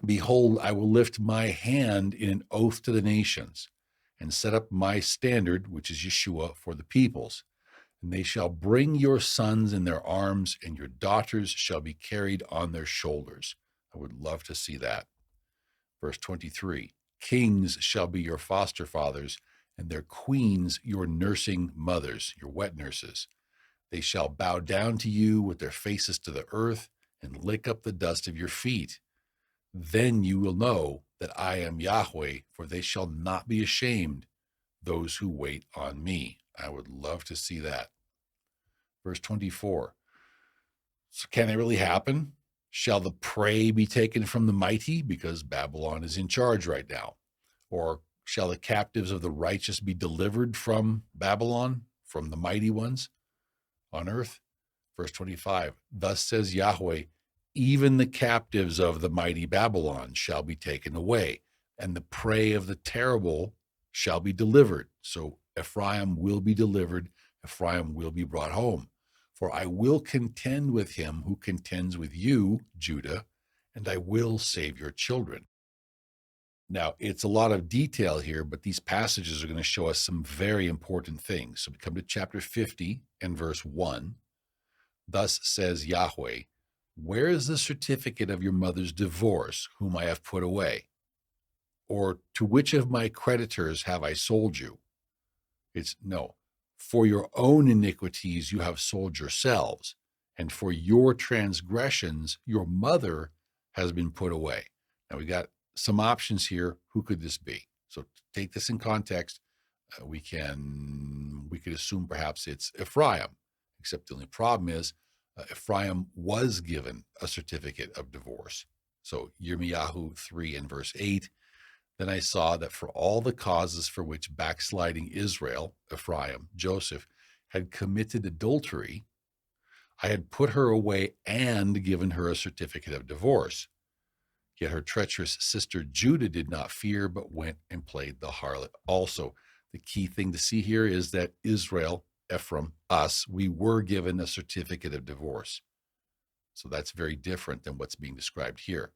behold, I will lift my hand in an oath to the nations and set up my standard, which is Yeshua, for the peoples. And they shall bring your sons in their arms, and your daughters shall be carried on their shoulders. I would love to see that. Verse 23, kings shall be your foster fathers, and their queens your nursing mothers, your wet nurses. They shall bow down to you with their faces to the earth and lick up the dust of your feet. Then you will know that I am Yahweh, for they shall not be ashamed, those who wait on me. I would love to see that. Verse 24, so can it really happen? Shall the prey be taken from the mighty, because Babylon is in charge right now? Or shall the captives of the righteous be delivered from Babylon, from the mighty ones on earth? Verse 25, thus says Yahweh, even the captives of the mighty Babylon shall be taken away, and the prey of the terrible shall be delivered. So Ephraim will be delivered, Ephraim will be brought home. For I will contend with him who contends with you, Judah, and I will save your children. Now, it's a lot of detail here, but these passages are going to show us some very important things. So we come to chapter 50 and verse 1. Thus says Yahweh, where is the certificate of your mother's divorce, whom I have put away? Or to which of my creditors have I sold you? It's no. For your own iniquities you have sold yourselves, and for your transgressions your mother has been put away. Now we got some options here. Who could this be? So to take this in context, we could assume perhaps it's Ephraim, except the only problem is Ephraim was given a certificate of divorce. So Yirmiyahu 3 and verse 8, then I saw that for all the causes for which backsliding Israel, Ephraim, Joseph, had committed adultery, I had put her away and given her a certificate of divorce. Yet her treacherous sister Judah did not fear, but went and played the harlot also. The key thing to see here is that Israel, Ephraim, us, we were given a certificate of divorce. So that's very different than what's being described here.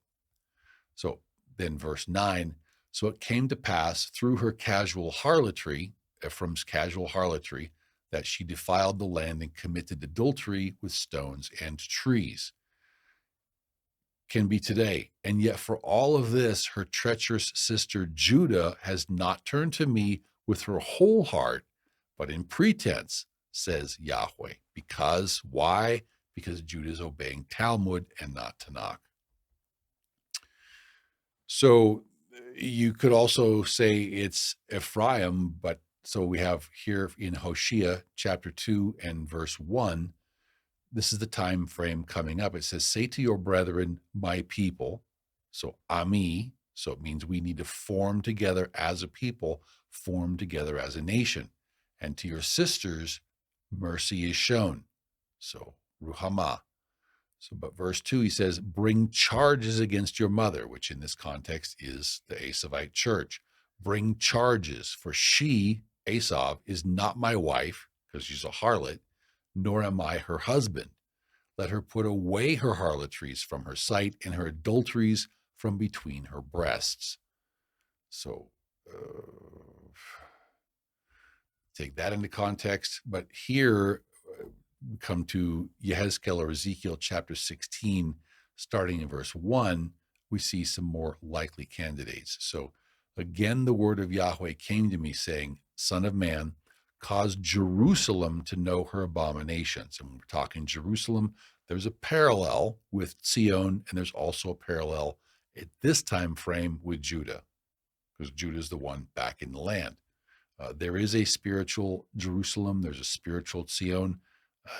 So then verse 9, so it came to pass through her casual harlotry, Ephraim's casual harlotry, that she defiled the land and committed adultery with stones and trees. Can be today. And yet for all of this, her treacherous sister Judah has not turned to me with her whole heart, but in pretense, says Yahweh. Because, why? Because Judah is obeying Talmud and not Tanakh. So you could also say it's Ephraim, but so we have here in Hosea chapter 2 and verse 1, this is the time frame coming up. It says, say to your brethren, my people. So Ami, so it means we need to form together as a people, form together as a nation. And to your sisters, mercy is shown. So Ruhamah. So, but verse 2, he says, bring charges against your mother, which in this context is the Esavite church. Bring charges, for she, Esav, is not my wife, because she's a harlot, nor am I her husband. Let her put away her harlotries from her sight and her adulteries from between her breasts. So take that into context. But here we come to Yehezkel or Ezekiel chapter 16, starting in verse 1, we see some more likely candidates. So again, the word of Yahweh came to me saying, Son of man, cause Jerusalem to know her abominations. And when we're talking Jerusalem, there's a parallel with Zion, and there's also a parallel at this time frame with Judah, because Judah is the one back in the land. There is a spiritual Jerusalem. There's a spiritual Zion.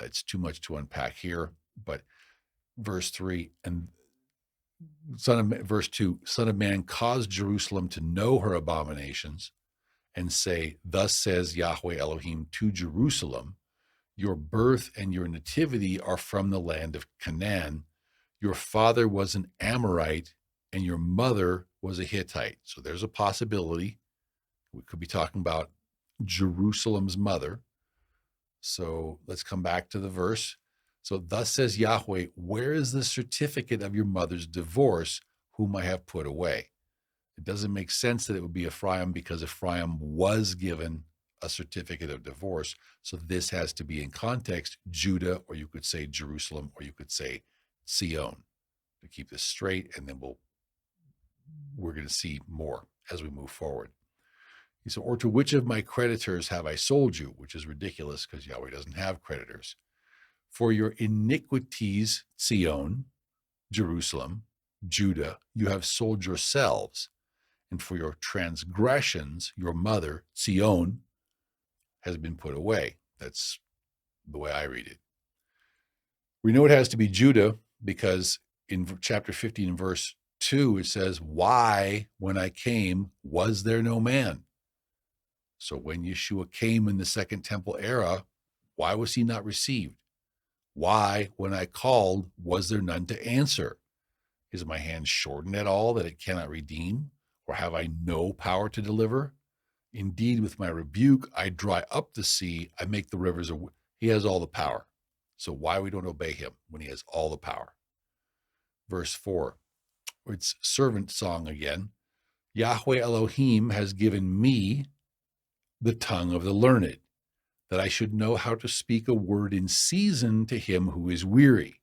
It's too much to unpack here, but verse 3 and verse 2, Son of man, cause Jerusalem to know her abominations and say, thus says Yahweh Elohim to Jerusalem, your birth and your nativity are from the land of Canaan. Your father was an Amorite and your mother was a Hittite. So there's a possibility. We could be talking about Jerusalem's mother. So let's come back to the verse. So thus says Yahweh, where is the certificate of your mother's divorce, whom I have put away? It doesn't make sense that it would be Ephraim, because Ephraim was given a certificate of divorce. So this has to be in context, Judah, or you could say Jerusalem, or you could say Zion, to keep this straight. And then we're going to see more as we move forward. He said, or to which of my creditors have I sold you? Which is ridiculous, because Yahweh doesn't have creditors. For your iniquities, Zion, Jerusalem, Judah, you have sold yourselves. And for your transgressions, your mother, Zion, has been put away. That's the way I read it. We know it has to be Judah, because in chapter 15 and verse 2, it says, why, when I came, was there no man? So when Yeshua came in the Second Temple era, why was he not received? Why, when I called, was there none to answer? Is my hand shortened at all that it cannot redeem? Or have I no power to deliver? Indeed, with my rebuke, I dry up the sea. I make the rivers. He has all the power. So why we don't obey him when he has all the power? Verse 4, it's servant song again. Yahweh Elohim has given me the tongue of the learned, that I should know how to speak a word in season to him who is weary.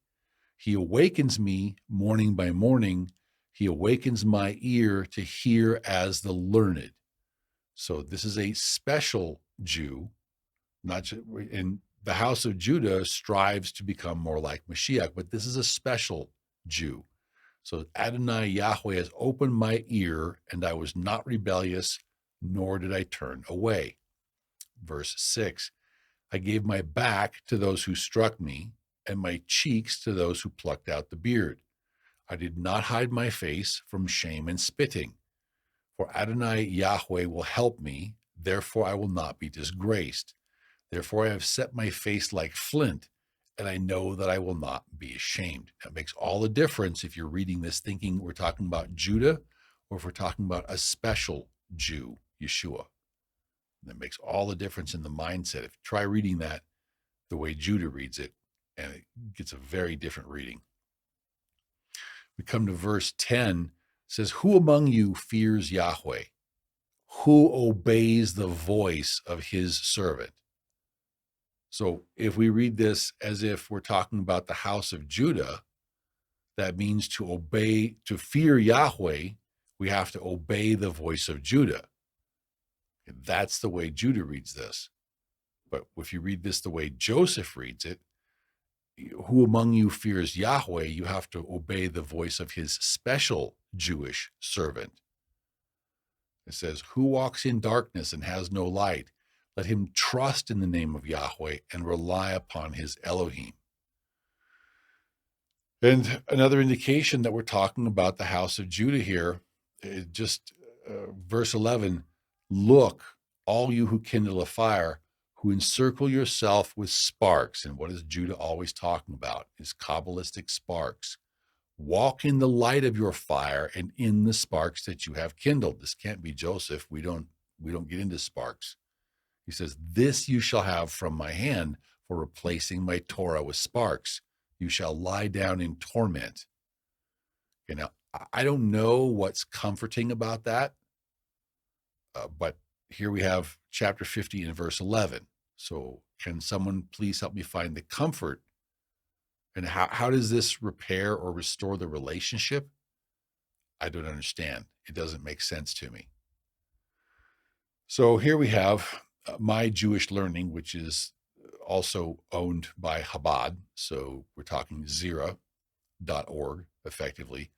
He awakens me morning by morning. He awakens my ear to hear as the learned. So this is a special Jew, not just, in the house of Judah strives to become more like Mashiach, but this is a special Jew. So Adonai Yahweh has opened my ear, and I was not rebellious, nor did I turn away. Verse 6, I gave my back to those who struck me, and my cheeks to those who plucked out the beard. I did not hide my face from shame and spitting. For Adonai Yahweh will help me, therefore I will not be disgraced. Therefore I have set my face like flint, and I know that I will not be ashamed. That makes all the difference if you're reading this thinking we're talking about Judah, or if we're talking about a special Jew, Yeshua. And it makes all the difference in the mindset. If you try reading that the way Judah reads it, and it gets a very different reading. We come to verse 10, says, "Who among you fears Yahweh? Who obeys the voice of his servant?" So if we read this as if we're talking about the house of Judah, that means to obey, to fear Yahweh, we have to obey the voice of Judah. And that's the way Judah reads this. But if you read this the way Joseph reads it, who among you fears Yahweh, you have to obey the voice of his special Jewish servant. It says, "Who walks in darkness and has no light? Let him trust in the name of Yahweh and rely upon his Elohim." And another indication that we're talking about the house of Judah here, verse 11, "Look, all you who kindle a fire, who encircle yourself with sparks." And what is Judah always talking about? Is Kabbalistic sparks. "Walk in the light of your fire and in the sparks that you have kindled." This can't be Joseph. We don't get into sparks. He says, "This you shall have from my hand for replacing my Torah with sparks. You shall lie down in torment." Okay, now, I don't know what's comforting about that, but here we have chapter 50 and verse 11. So can someone please help me find the comfort? And how does this repair or restore the relationship? I don't understand. It doesn't make sense to me. So here we have My Jewish Learning, which is also owned by Chabad. So we're talking zera.org, effectively.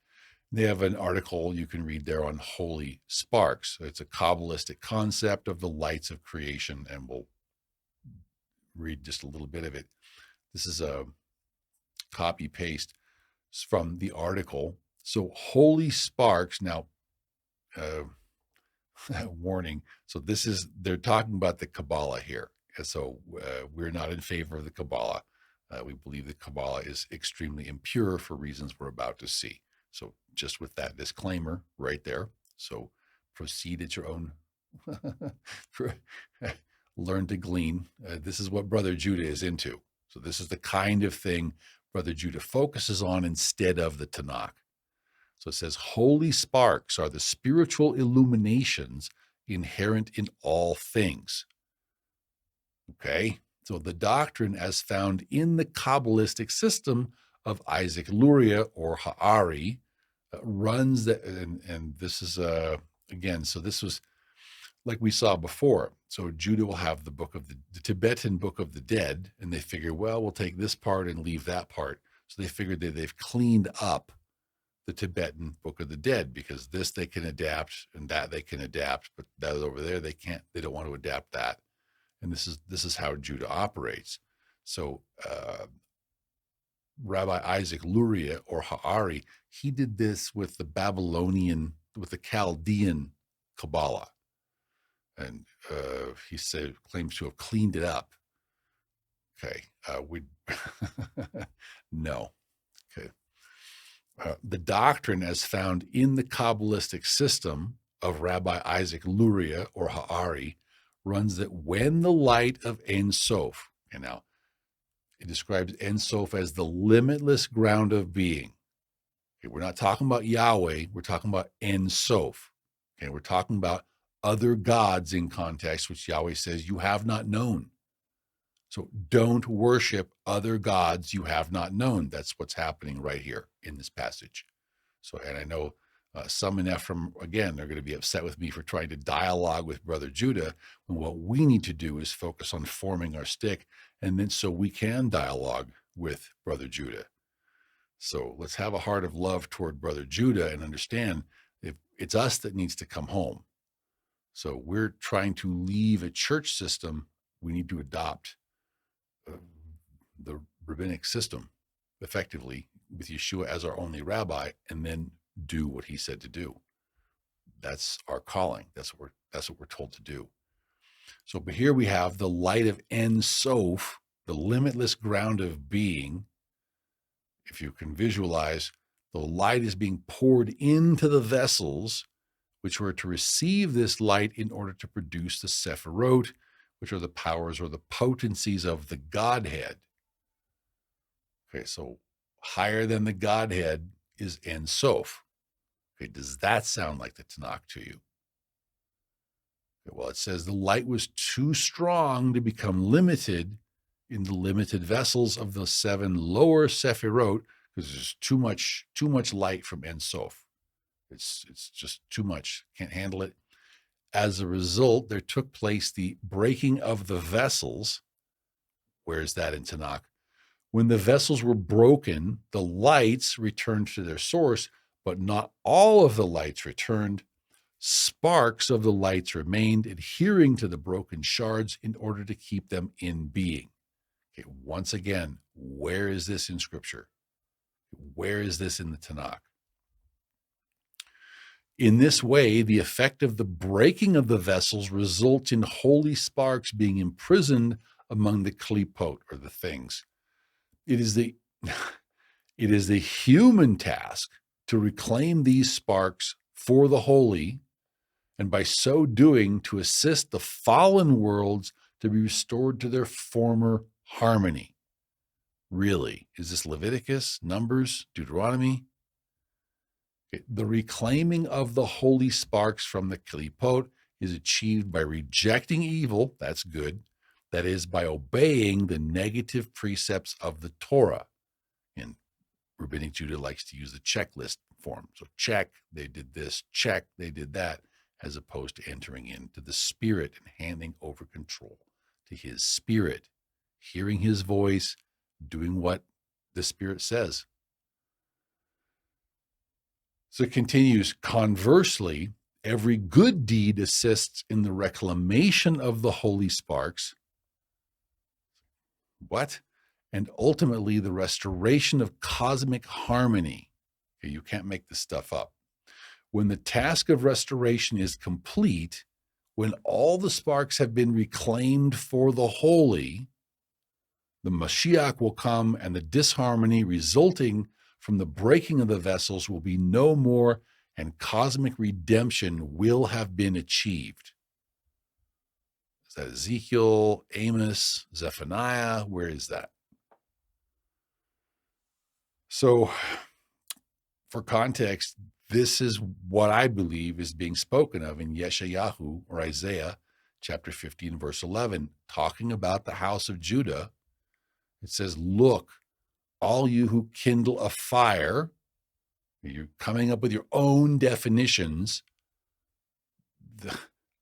They have an article you can read there on holy sparks. So it's a Kabbalistic concept of the lights of creation, and we'll read just a little bit of it. This is a copy paste from the article. So holy sparks, now, warning. So they're talking about the Kabbalah here. And so we're not in favor of the Kabbalah. We believe the Kabbalah is extremely impure for reasons we're about to see. So just with that disclaimer right there. So proceed at your own, learn to glean. This is what Brother Judah is into. So this is the kind of thing Brother Judah focuses on instead of the Tanakh. So it says, holy sparks are the spiritual illuminations inherent in all things. Okay, so the doctrine as found in the Kabbalistic system of Isaac Luria or Ha'ari runs that, and this is, again, so this was like we saw before. So Judah will have the Tibetan Book of the Dead, and they figure, well, we'll take this part and leave that part. So they figured that they've cleaned up the Tibetan Book of the Dead, because this they can adapt and that they can adapt, but that over there they can't. They don't want to adapt that. And this is how Judah operates. So Rabbi Isaac Luria or Ha'ari, he did this with the Chaldean Kabbalah, and he claims to have cleaned it up. Okay, no. Okay. The doctrine as found in the Kabbalistic system of Rabbi Isaac Luria or Ha'ari runs that when the light of Ein Sof, and now it describes Ein Sof as the limitless ground of being. Okay, we're not talking about Yahweh, we're talking about Ein Sof. Okay, we're talking about other gods in context, which Yahweh says you have not known. So don't worship other gods you have not known. That's what's happening right here in this passage. So, and I know some in Ephraim, again, they're going to be upset with me for trying to dialogue with Brother Judah, when what we need to do is focus on forming our stick, and then so we can dialogue with Brother Judah. So let's have a heart of love toward Brother Judah and understand if it's us that needs to come home. So we're trying to leave a church system. We need to adopt the rabbinic system effectively with Yeshua as our only rabbi, and then do what he said to do. That's our calling. That's what we're told to do. So, but here we have the light of Ein Sof, the limitless ground of being. If you can visualize, the light is being poured into the vessels which were to receive this light in order to produce the Sephirot, which are the powers or the potencies of the Godhead. Okay, so higher than the Godhead is En Sof. Okay, does that sound like the Tanakh to you? Okay, well, it says the light was too strong to become limited in the limited vessels of the 7 lower Sephirot, because there's too much light from En Sof. It's just too much. Can't handle it. As a result, there took place the breaking of the vessels. Where is that in Tanakh? When the vessels were broken, the lights returned to their source, but not all of the lights returned. Sparks of the lights remained, adhering to the broken shards in order to keep them in being. Okay, once again, where is this in Scripture? Where is this in the Tanakh? In this way, the effect of the breaking of the vessels results in holy sparks being imprisoned among the klipot, or the things. It is the human task to reclaim these sparks for the holy, and by so doing, to assist the fallen worlds to be restored to their former harmony. Really? Is this Leviticus, Numbers, Deuteronomy? The reclaiming of the holy sparks from the klipot is achieved by rejecting evil, that's good, that is, by obeying the negative precepts of the Torah. And Rabbinic Judah likes to use the checklist form. So check, they did this, check, they did that, as opposed to entering into the Spirit and handing over control to His Spirit, hearing His voice, doing what the Spirit says. So it continues, conversely, every good deed assists in the reclamation of the holy sparks. What? And ultimately the restoration of cosmic harmony. Okay, you can't make this stuff up. When the task of restoration is complete, when all the sparks have been reclaimed for the holy, the Mashiach will come, and the disharmony resulting from the breaking of the vessels will be no more, and cosmic redemption will have been achieved. Is that Ezekiel, Amos, Zephaniah? Where is that? So, for context, this is what I believe is being spoken of in Yeshayahu, or Isaiah, chapter 15, verse 11, talking about the house of Judah. It says, look, all you who kindle a fire, you're coming up with your own definitions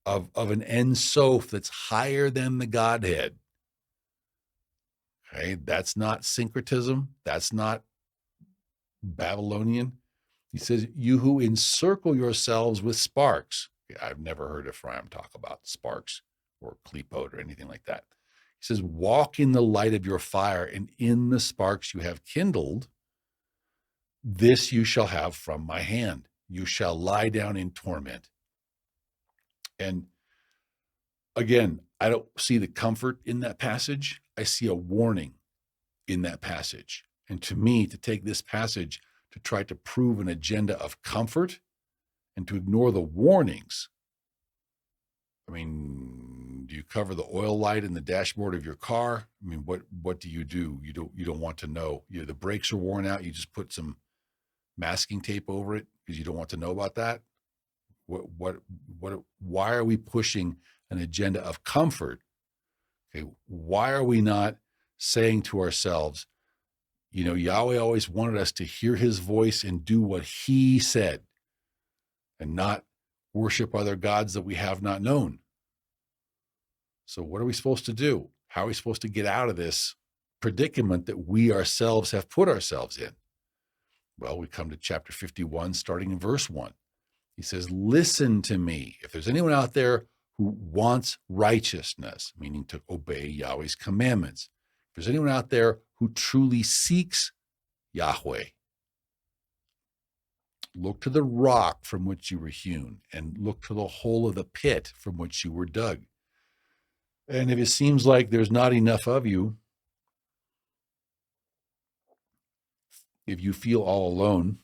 of an En Sof that's higher than the Godhead. Okay, that's not syncretism. That's not Babylonian. He says, you who encircle yourselves with sparks. I've never heard Ephraim talk about sparks or klipot or anything like that. He says, walk in the light of your fire, and in the sparks you have kindled, this you shall have from my hand. You shall lie down in torment. And again, I don't see the comfort in that passage. I see a warning in that passage. And to me, to take this passage to try to prove an agenda of comfort and to ignore the warnings. I mean, do you cover the oil light in the dashboard of your car? I mean, what do? You don't want to know. The brakes are worn out. You just put some masking tape over it because you don't want to know about that. Why are we pushing an agenda of comfort? Okay, why are we not saying to ourselves, Yahweh always wanted us to hear His voice and do what He said, and not worship other gods that we have not known. So what are we supposed to do? How are we supposed to get out of this predicament that we ourselves have put ourselves in? Well, we come to chapter 51, starting in verse 1. He says, listen to me. If there's anyone out there who wants righteousness, meaning to obey Yahweh's commandments, if there's anyone out there who truly seeks Yahweh, look to the rock from which you were hewn, and look to the hole of the pit from which you were dug. And if it seems like there's not enough of you, if you feel all alone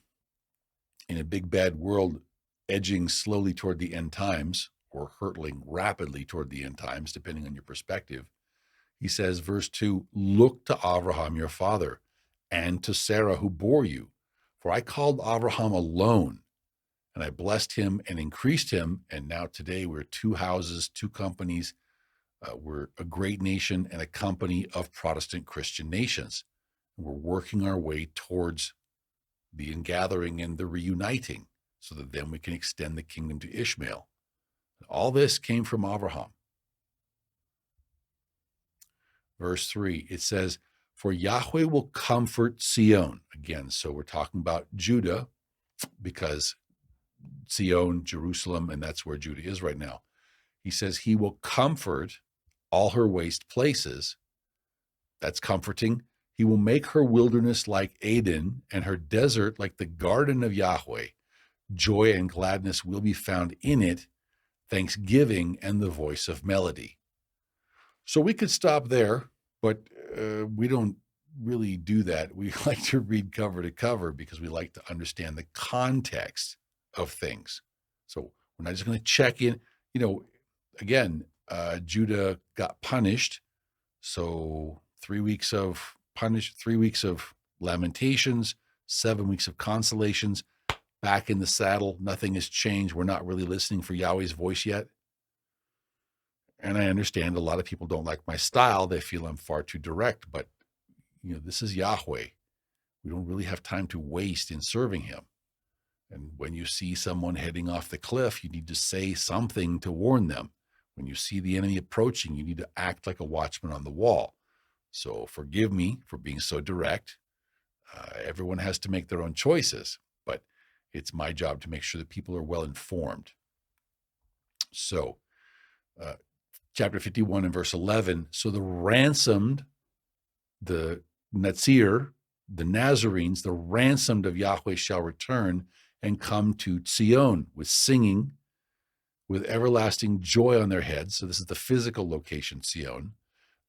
in a big bad world edging slowly toward the end times or hurtling rapidly toward the end times, depending on your perspective. He says, verse 2, look to Abraham your father and to Sarah who bore you. For I called Abraham alone, and I blessed him and increased him. And now today we're two houses, two companies. We're a great nation and a company of Protestant Christian nations. We're working our way towards the ingathering and the reuniting so that then we can extend the kingdom to Ishmael. All this came from Abraham. Verse 3, it says, for Yahweh will comfort Sion. Again, so we're talking about Judah because Sion, Jerusalem, and that's where Judah is right now. He says he will comfort all her waste places. That's comforting. He will make her wilderness like Eden and her desert like the garden of Yahweh. Joy and gladness will be found in it, thanksgiving and the voice of melody. So we could stop there, but we don't really do that. We like to read cover to cover because we like to understand the context of things. So we're not just going to check in. Again, Judah got punished. So 3 weeks of 3 weeks of lamentations, 7 weeks of consolations, back in the saddle. Nothing has changed. We're not really listening for Yahweh's voice yet. And I understand a lot of people don't like my style. They feel I'm far too direct, but this is Yahweh. We don't really have time to waste in serving him. And when you see someone heading off the cliff, you need to say something to warn them. When you see the enemy approaching, you need to act like a watchman on the wall. So forgive me for being so direct. Everyone has to make their own choices, but it's my job to make sure that people are well informed. So chapter 51 and verse 11, so the ransomed, the Nazir, the Nazarenes, the ransomed of Yahweh shall return and come to Zion with singing, with everlasting joy on their heads. So this is the physical location, Zion.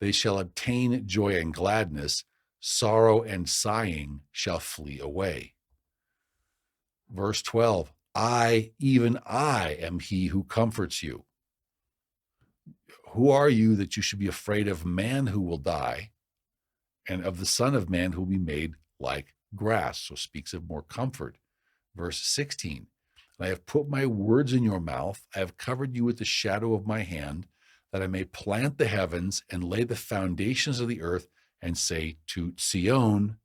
They shall obtain joy and gladness. Sorrow and sighing shall flee away. Verse 12, I, even I, am he who comforts you. Who are you that you should be afraid of man who will die and of the Son of Man who will be made like grass? So speaks of more comfort. Verse 16, I have put my words in your mouth. I have covered you with the shadow of my hand, that I may plant the heavens and lay the foundations of the earth and say to Sion,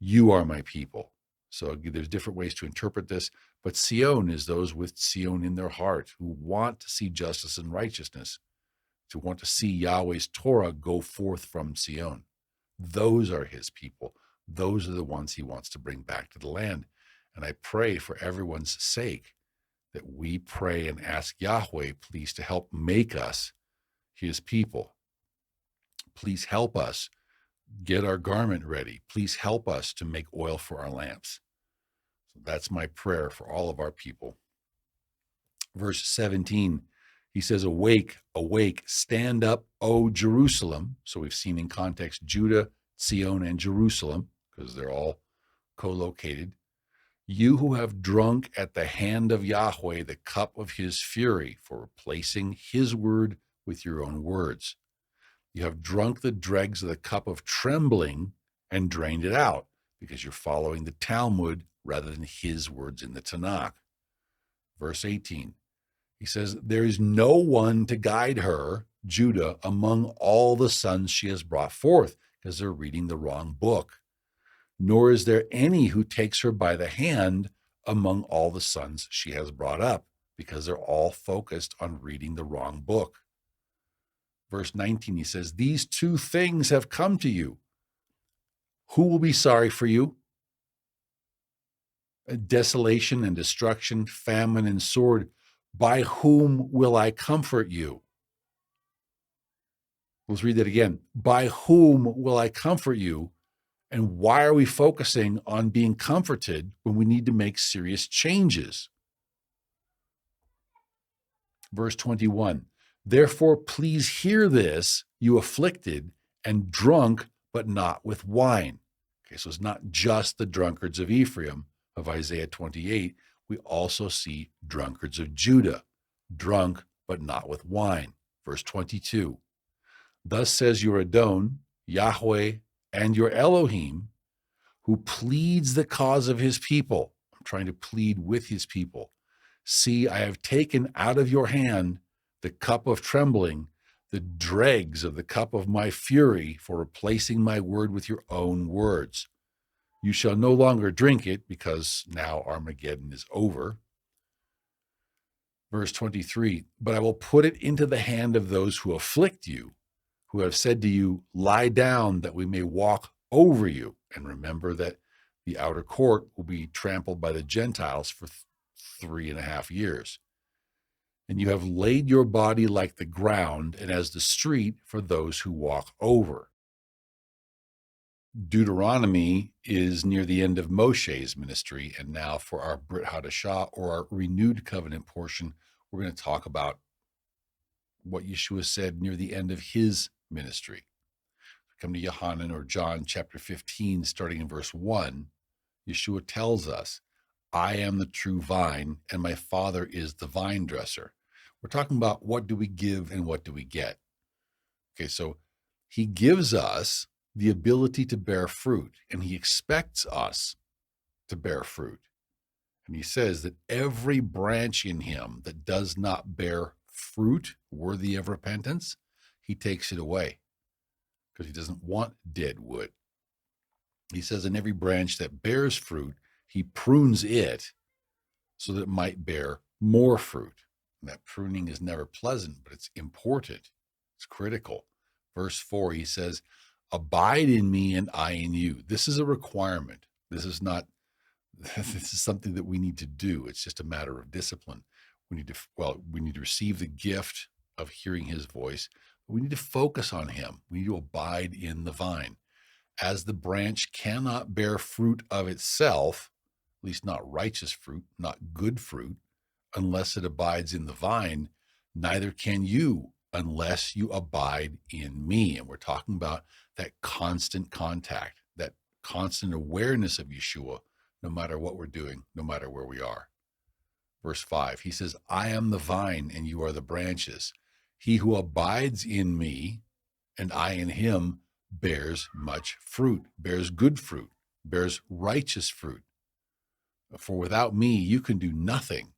you are my people. So there's different ways to interpret this, but Sion is those with Sion in their heart who want to see justice and righteousness, to want to see Yahweh's Torah go forth from Sion. Those are his people. Those are the ones he wants to bring back to the land. And I pray for everyone's sake that we pray and ask Yahweh, please, to help make us his people. Please help us get our garment ready. Please help us to make oil for our lamps. So that's my prayer for all of our people. Verse 17, he says, awake, awake, stand up, O Jerusalem. So we've seen in context Judah, Zion, and Jerusalem, because they're all co-located. You who have drunk at the hand of Yahweh the cup of his fury, for replacing his word with your own words. You have drunk the dregs of the cup of trembling and drained it out, because you're following the Talmud rather than his words in the Tanakh. Verse 18, he says, there is no one to guide her, Judah, among all the sons she has brought forth, because they're reading the wrong book. Nor is there any who takes her by the hand among all the sons she has brought up, because they're all focused on reading the wrong book. Verse 19, he says, these two things have come to you. Who will be sorry for you? Desolation and destruction, famine and sword. By whom will I comfort you? Let's read that again. By whom will I comfort you? And why are we focusing on being comforted when we need to make serious changes? Verse 21, therefore, please hear this, you afflicted and drunk, but not with wine. Okay, so it's not just the drunkards of Ephraim of Isaiah 28. We also see drunkards of Judah, drunk but not with wine. Verse 22, thus says your Adon, Yahweh, and your Elohim, who pleads the cause of his people. I'm trying to plead with his people. See, I have taken out of your hand the cup of trembling, the dregs of the cup of my fury, for replacing my word with your own words. You shall no longer drink it, because now Armageddon is over. Verse 23, but I will put it into the hand of those who afflict you, who have said to you, lie down that we may walk over you. And remember that the outer court will be trampled by the Gentiles for 3.5 years. And you have laid your body like the ground and as the street for those who walk over. Deuteronomy is near the end of Moshe's ministry. And now for our Brit Chadasha, or our renewed covenant portion, we're going to talk about what Yeshua said near the end of his ministry. Come to Yohanan, or John chapter 15, starting in verse 1. Yeshua tells us, I am the true vine, and my Father is the vine dresser. We're talking about what do we give and what do we get. Okay, so he gives us the ability to bear fruit, and he expects us to bear fruit. And he says that every branch in him that does not bear fruit worthy of repentance, he takes it away, because he doesn't want dead wood. He says in every branch that bears fruit, he prunes it so that it might bear more fruit. And that pruning is never pleasant, but it's important. It's critical. Verse 4, he says, abide in me and I in you. This is a requirement. This is something that we need to do. It's just a matter of discipline. We need to receive the gift of hearing his voice. We need to focus on him. We need to abide in the vine. As the branch cannot bear fruit of itself, at least not righteous fruit, not good fruit, unless it abides in the vine, neither can you unless you abide in me. And we're talking about that constant contact, that constant awareness of Yeshua, no matter what we're doing, no matter where we are. Verse 5, he says, I am the vine and you are the branches. He who abides in me and I in him bears much fruit, bears good fruit, bears righteous fruit. For without me, you can do nothing.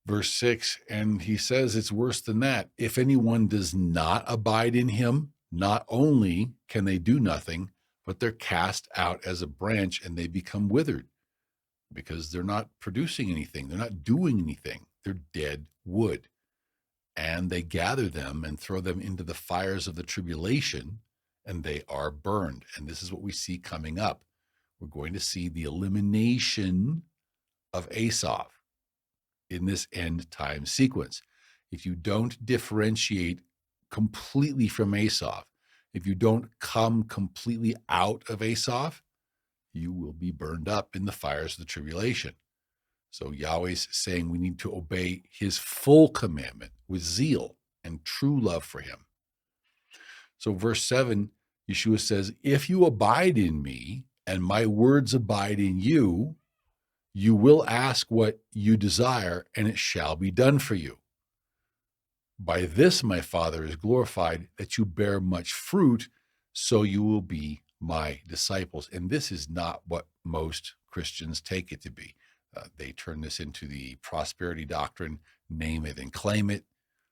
Verse 6, and he says it's worse than that. If anyone does not abide in him, not only can they do nothing, but they're cast out as a branch and they become withered, because they're not producing anything. They're not doing anything. They're dead wood. And they gather them and throw them into the fires of the tribulation, and they are burned. And this is what we see coming up. We're going to see the elimination of Esau in this end time sequence. If you don't differentiate completely from Esau, if you don't come completely out of Esau, you will be burned up in the fires of the tribulation. So Yahweh's saying we need to obey his full commandment with zeal and true love for him. So verse 7, Yeshua says, if you abide in me and my words abide in you, you will ask what you desire and it shall be done for you. By this my Father is glorified, that you bear much fruit, so you will be my disciples. And this is not what most Christians take it to be. They turn this into the prosperity doctrine, name it and claim it.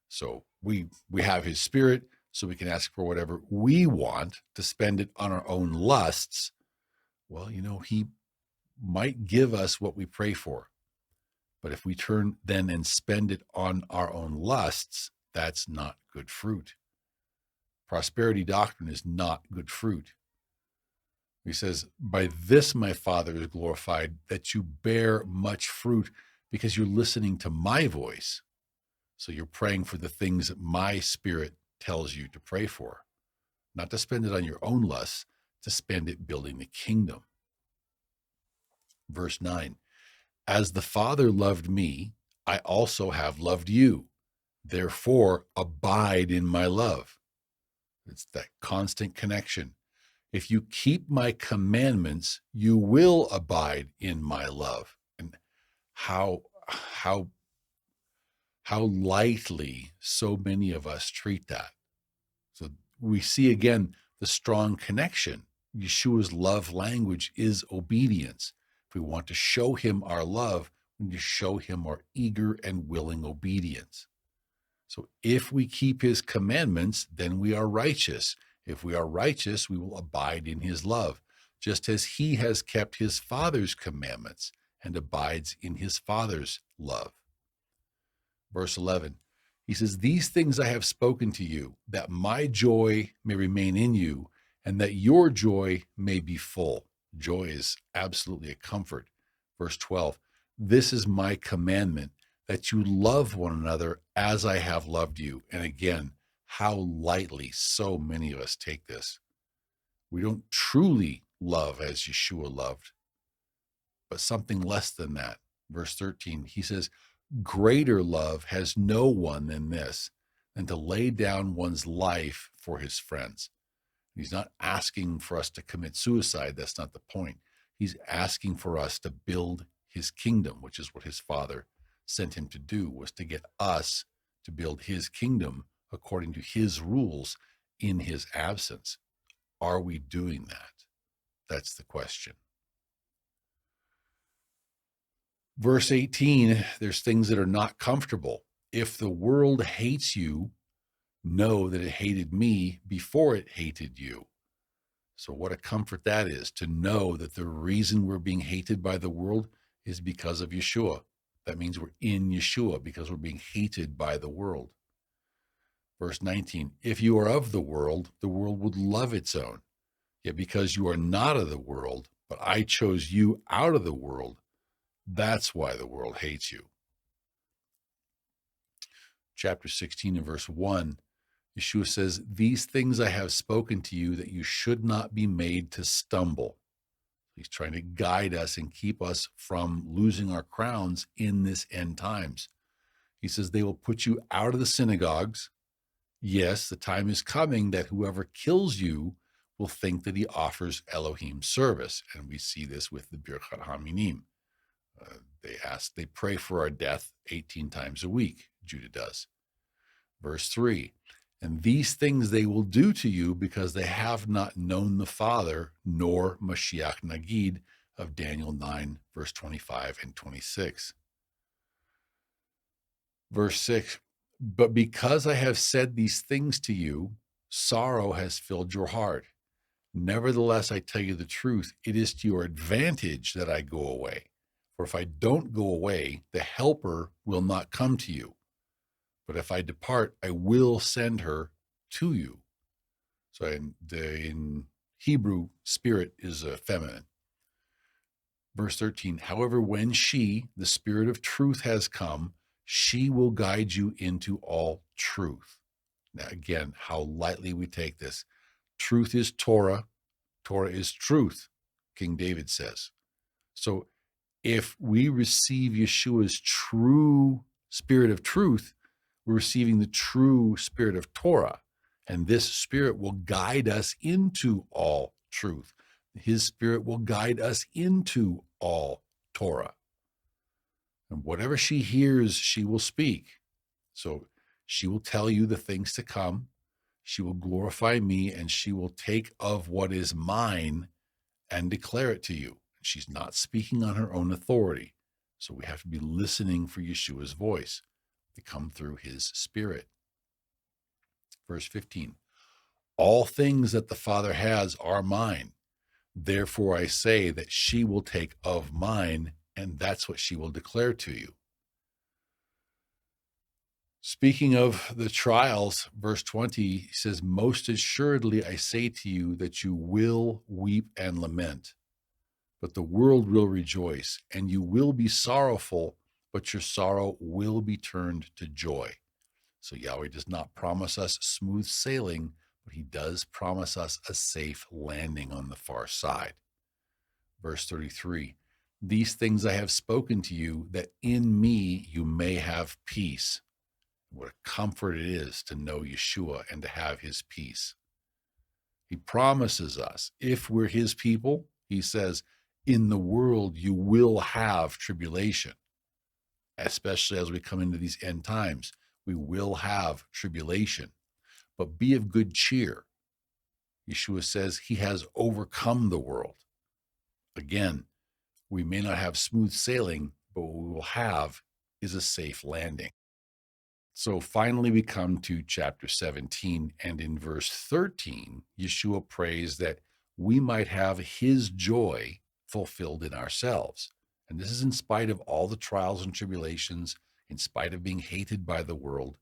So we have his spirit, so we can ask for whatever we want, to spend it on our own lusts. Well, he might give us what we pray for. But if we turn then and spend it on our own lusts, that's not good fruit. Prosperity doctrine is not good fruit. He says, by this my Father is glorified, that you bear much fruit, because you're listening to my voice. So you're praying for the things that my spirit tells you to pray for, not to spend it on your own lusts, to spend it building the kingdom. Verse 9, as the Father loved me, I also have loved you. Therefore, abide in my love. It's that constant connection. If you keep my commandments, you will abide in my love. how how how lightly so many of us treat that. So we see again the strong connection. Yeshua's love language is obedience. If we want to show him our love, we need to show him our eager and willing obedience. So if we keep his commandments, then we are righteous. If we are righteous, we will abide in his love, just as he has kept his Father's commandments and abides in his Father's love. Verse 11, he says, "These things I have spoken to you, that my joy may remain in you, and that your joy may be full." Joy is absolutely a comfort. Verse 12, "This is my commandment, that you love one another as I have loved you." And again, how lightly so many of us take this. We don't truly love as Yeshua loved, but something less than that. Verse 13, he says, "Greater love has no one than this, than to lay down one's life for his friends." He's not asking for us to commit suicide. That's not the point. He's asking for us to build his kingdom, which is what his Father sent him to do, was to get us to build his kingdom according to his rules in his absence. Are we doing that? That's the question. Verse 18, there's things that are not comfortable. "If the world hates you, know that it hated me before it hated you." So what a comfort that is, to know that the reason we're being hated by the world is because of Yeshua. That means we're in Yeshua because we're being hated by the world. Verse 19, "If you are of the world would love its own. Yet because you are not of the world, but I chose you out of the world, that's why the world hates you." Chapter 16 and verse 1, Yeshua says, "These things I have spoken to you, that you should not be made to stumble." He's trying to guide us and keep us from losing our crowns in this end times. He says, "They will put you out of the synagogues. Yes, the time is coming that whoever kills you will think that he offers Elohim service." And we see this with the Birchat Haminim. They pray for our death 18 times a week, Judah does. Verse 3, "And these things they will do to you because they have not known the Father, nor Mashiach Nagid," of Daniel 9, verse 25 and 26. Verse 6, "But because I have said these things to you, sorrow has filled your heart. Nevertheless, I tell you the truth, it is to your advantage that I go away. For if I don't go away, the Helper will not come to you. But if I depart, I will send her to you." So in Hebrew, spirit is feminine. Verse 13, "However, when she, the Spirit of truth, has come, she will guide you into all truth." Now, again, how lightly we take this. Truth is Torah. Torah is truth, King David says. So if we receive Yeshua's true Spirit of truth, we're receiving the true Spirit of Torah. And this Spirit will guide us into all truth. His Spirit will guide us into all Torah. And whatever she hears, she will speak. So she will tell you the things to come. She will glorify me, and she will take of what is mine and declare it to you. She's not speaking on her own authority. So we have to be listening for Yeshua's voice to come through his Spirit. Verse 15, "All things that the Father has are mine. Therefore I say that she will take of mine, and that's what she will declare to you." Speaking of the trials, verse 20, he says, "Most assuredly I say to you that you will weep and lament, but the world will rejoice, and you will be sorrowful, but your sorrow will be turned to joy." So Yahweh does not promise us smooth sailing, but he does promise us a safe landing on the far side. Verse 33, "These things I have spoken to you, that in me you may have peace." What a comfort it is to know Yeshua and to have his peace. He promises us, if we're his people, he says, in the world you will have tribulation. especially as we come into these end times. We will have tribulation, but be of good cheer. Yeshua says he has overcome the world. Again, we may not have smooth sailing, but what we will have is a safe landing. So finally, we come to chapter 17, and in verse 13, Yeshua prays that we might have his joy fulfilled in ourselves. And this is in spite of all the trials and tribulations, in spite of being hated by the world.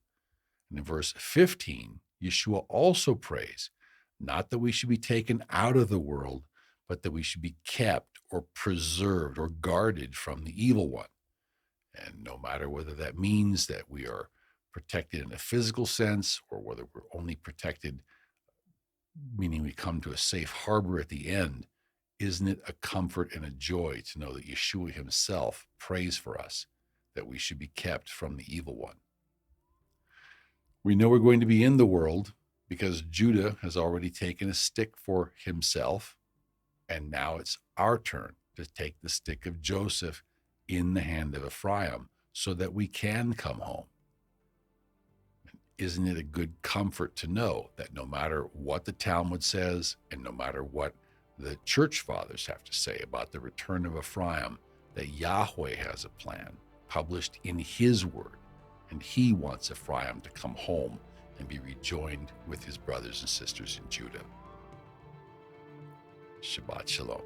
And in verse 15, Yeshua also prays, not that we should be taken out of the world, but that we should be kept or preserved or guarded from the evil one. And no matter whether that means that we are protected in a physical sense or whether we're only protected, meaning we come to a safe harbor at the end, isn't it a comfort and a joy to know that Yeshua himself prays for us, that we should be kept from the evil one? We know we're going to be in the world because Judah has already taken a stick for himself, and now it's our turn to take the stick of Joseph in the hand of Ephraim so that we can come home. Isn't it a good comfort to know that no matter what the Talmud says and no matter what the church fathers have to say about the return of Ephraim, that Yahweh has a plan published in his word, and he wants Ephraim to come home and be rejoined with his brothers and sisters in Judah. Shabbat Shalom.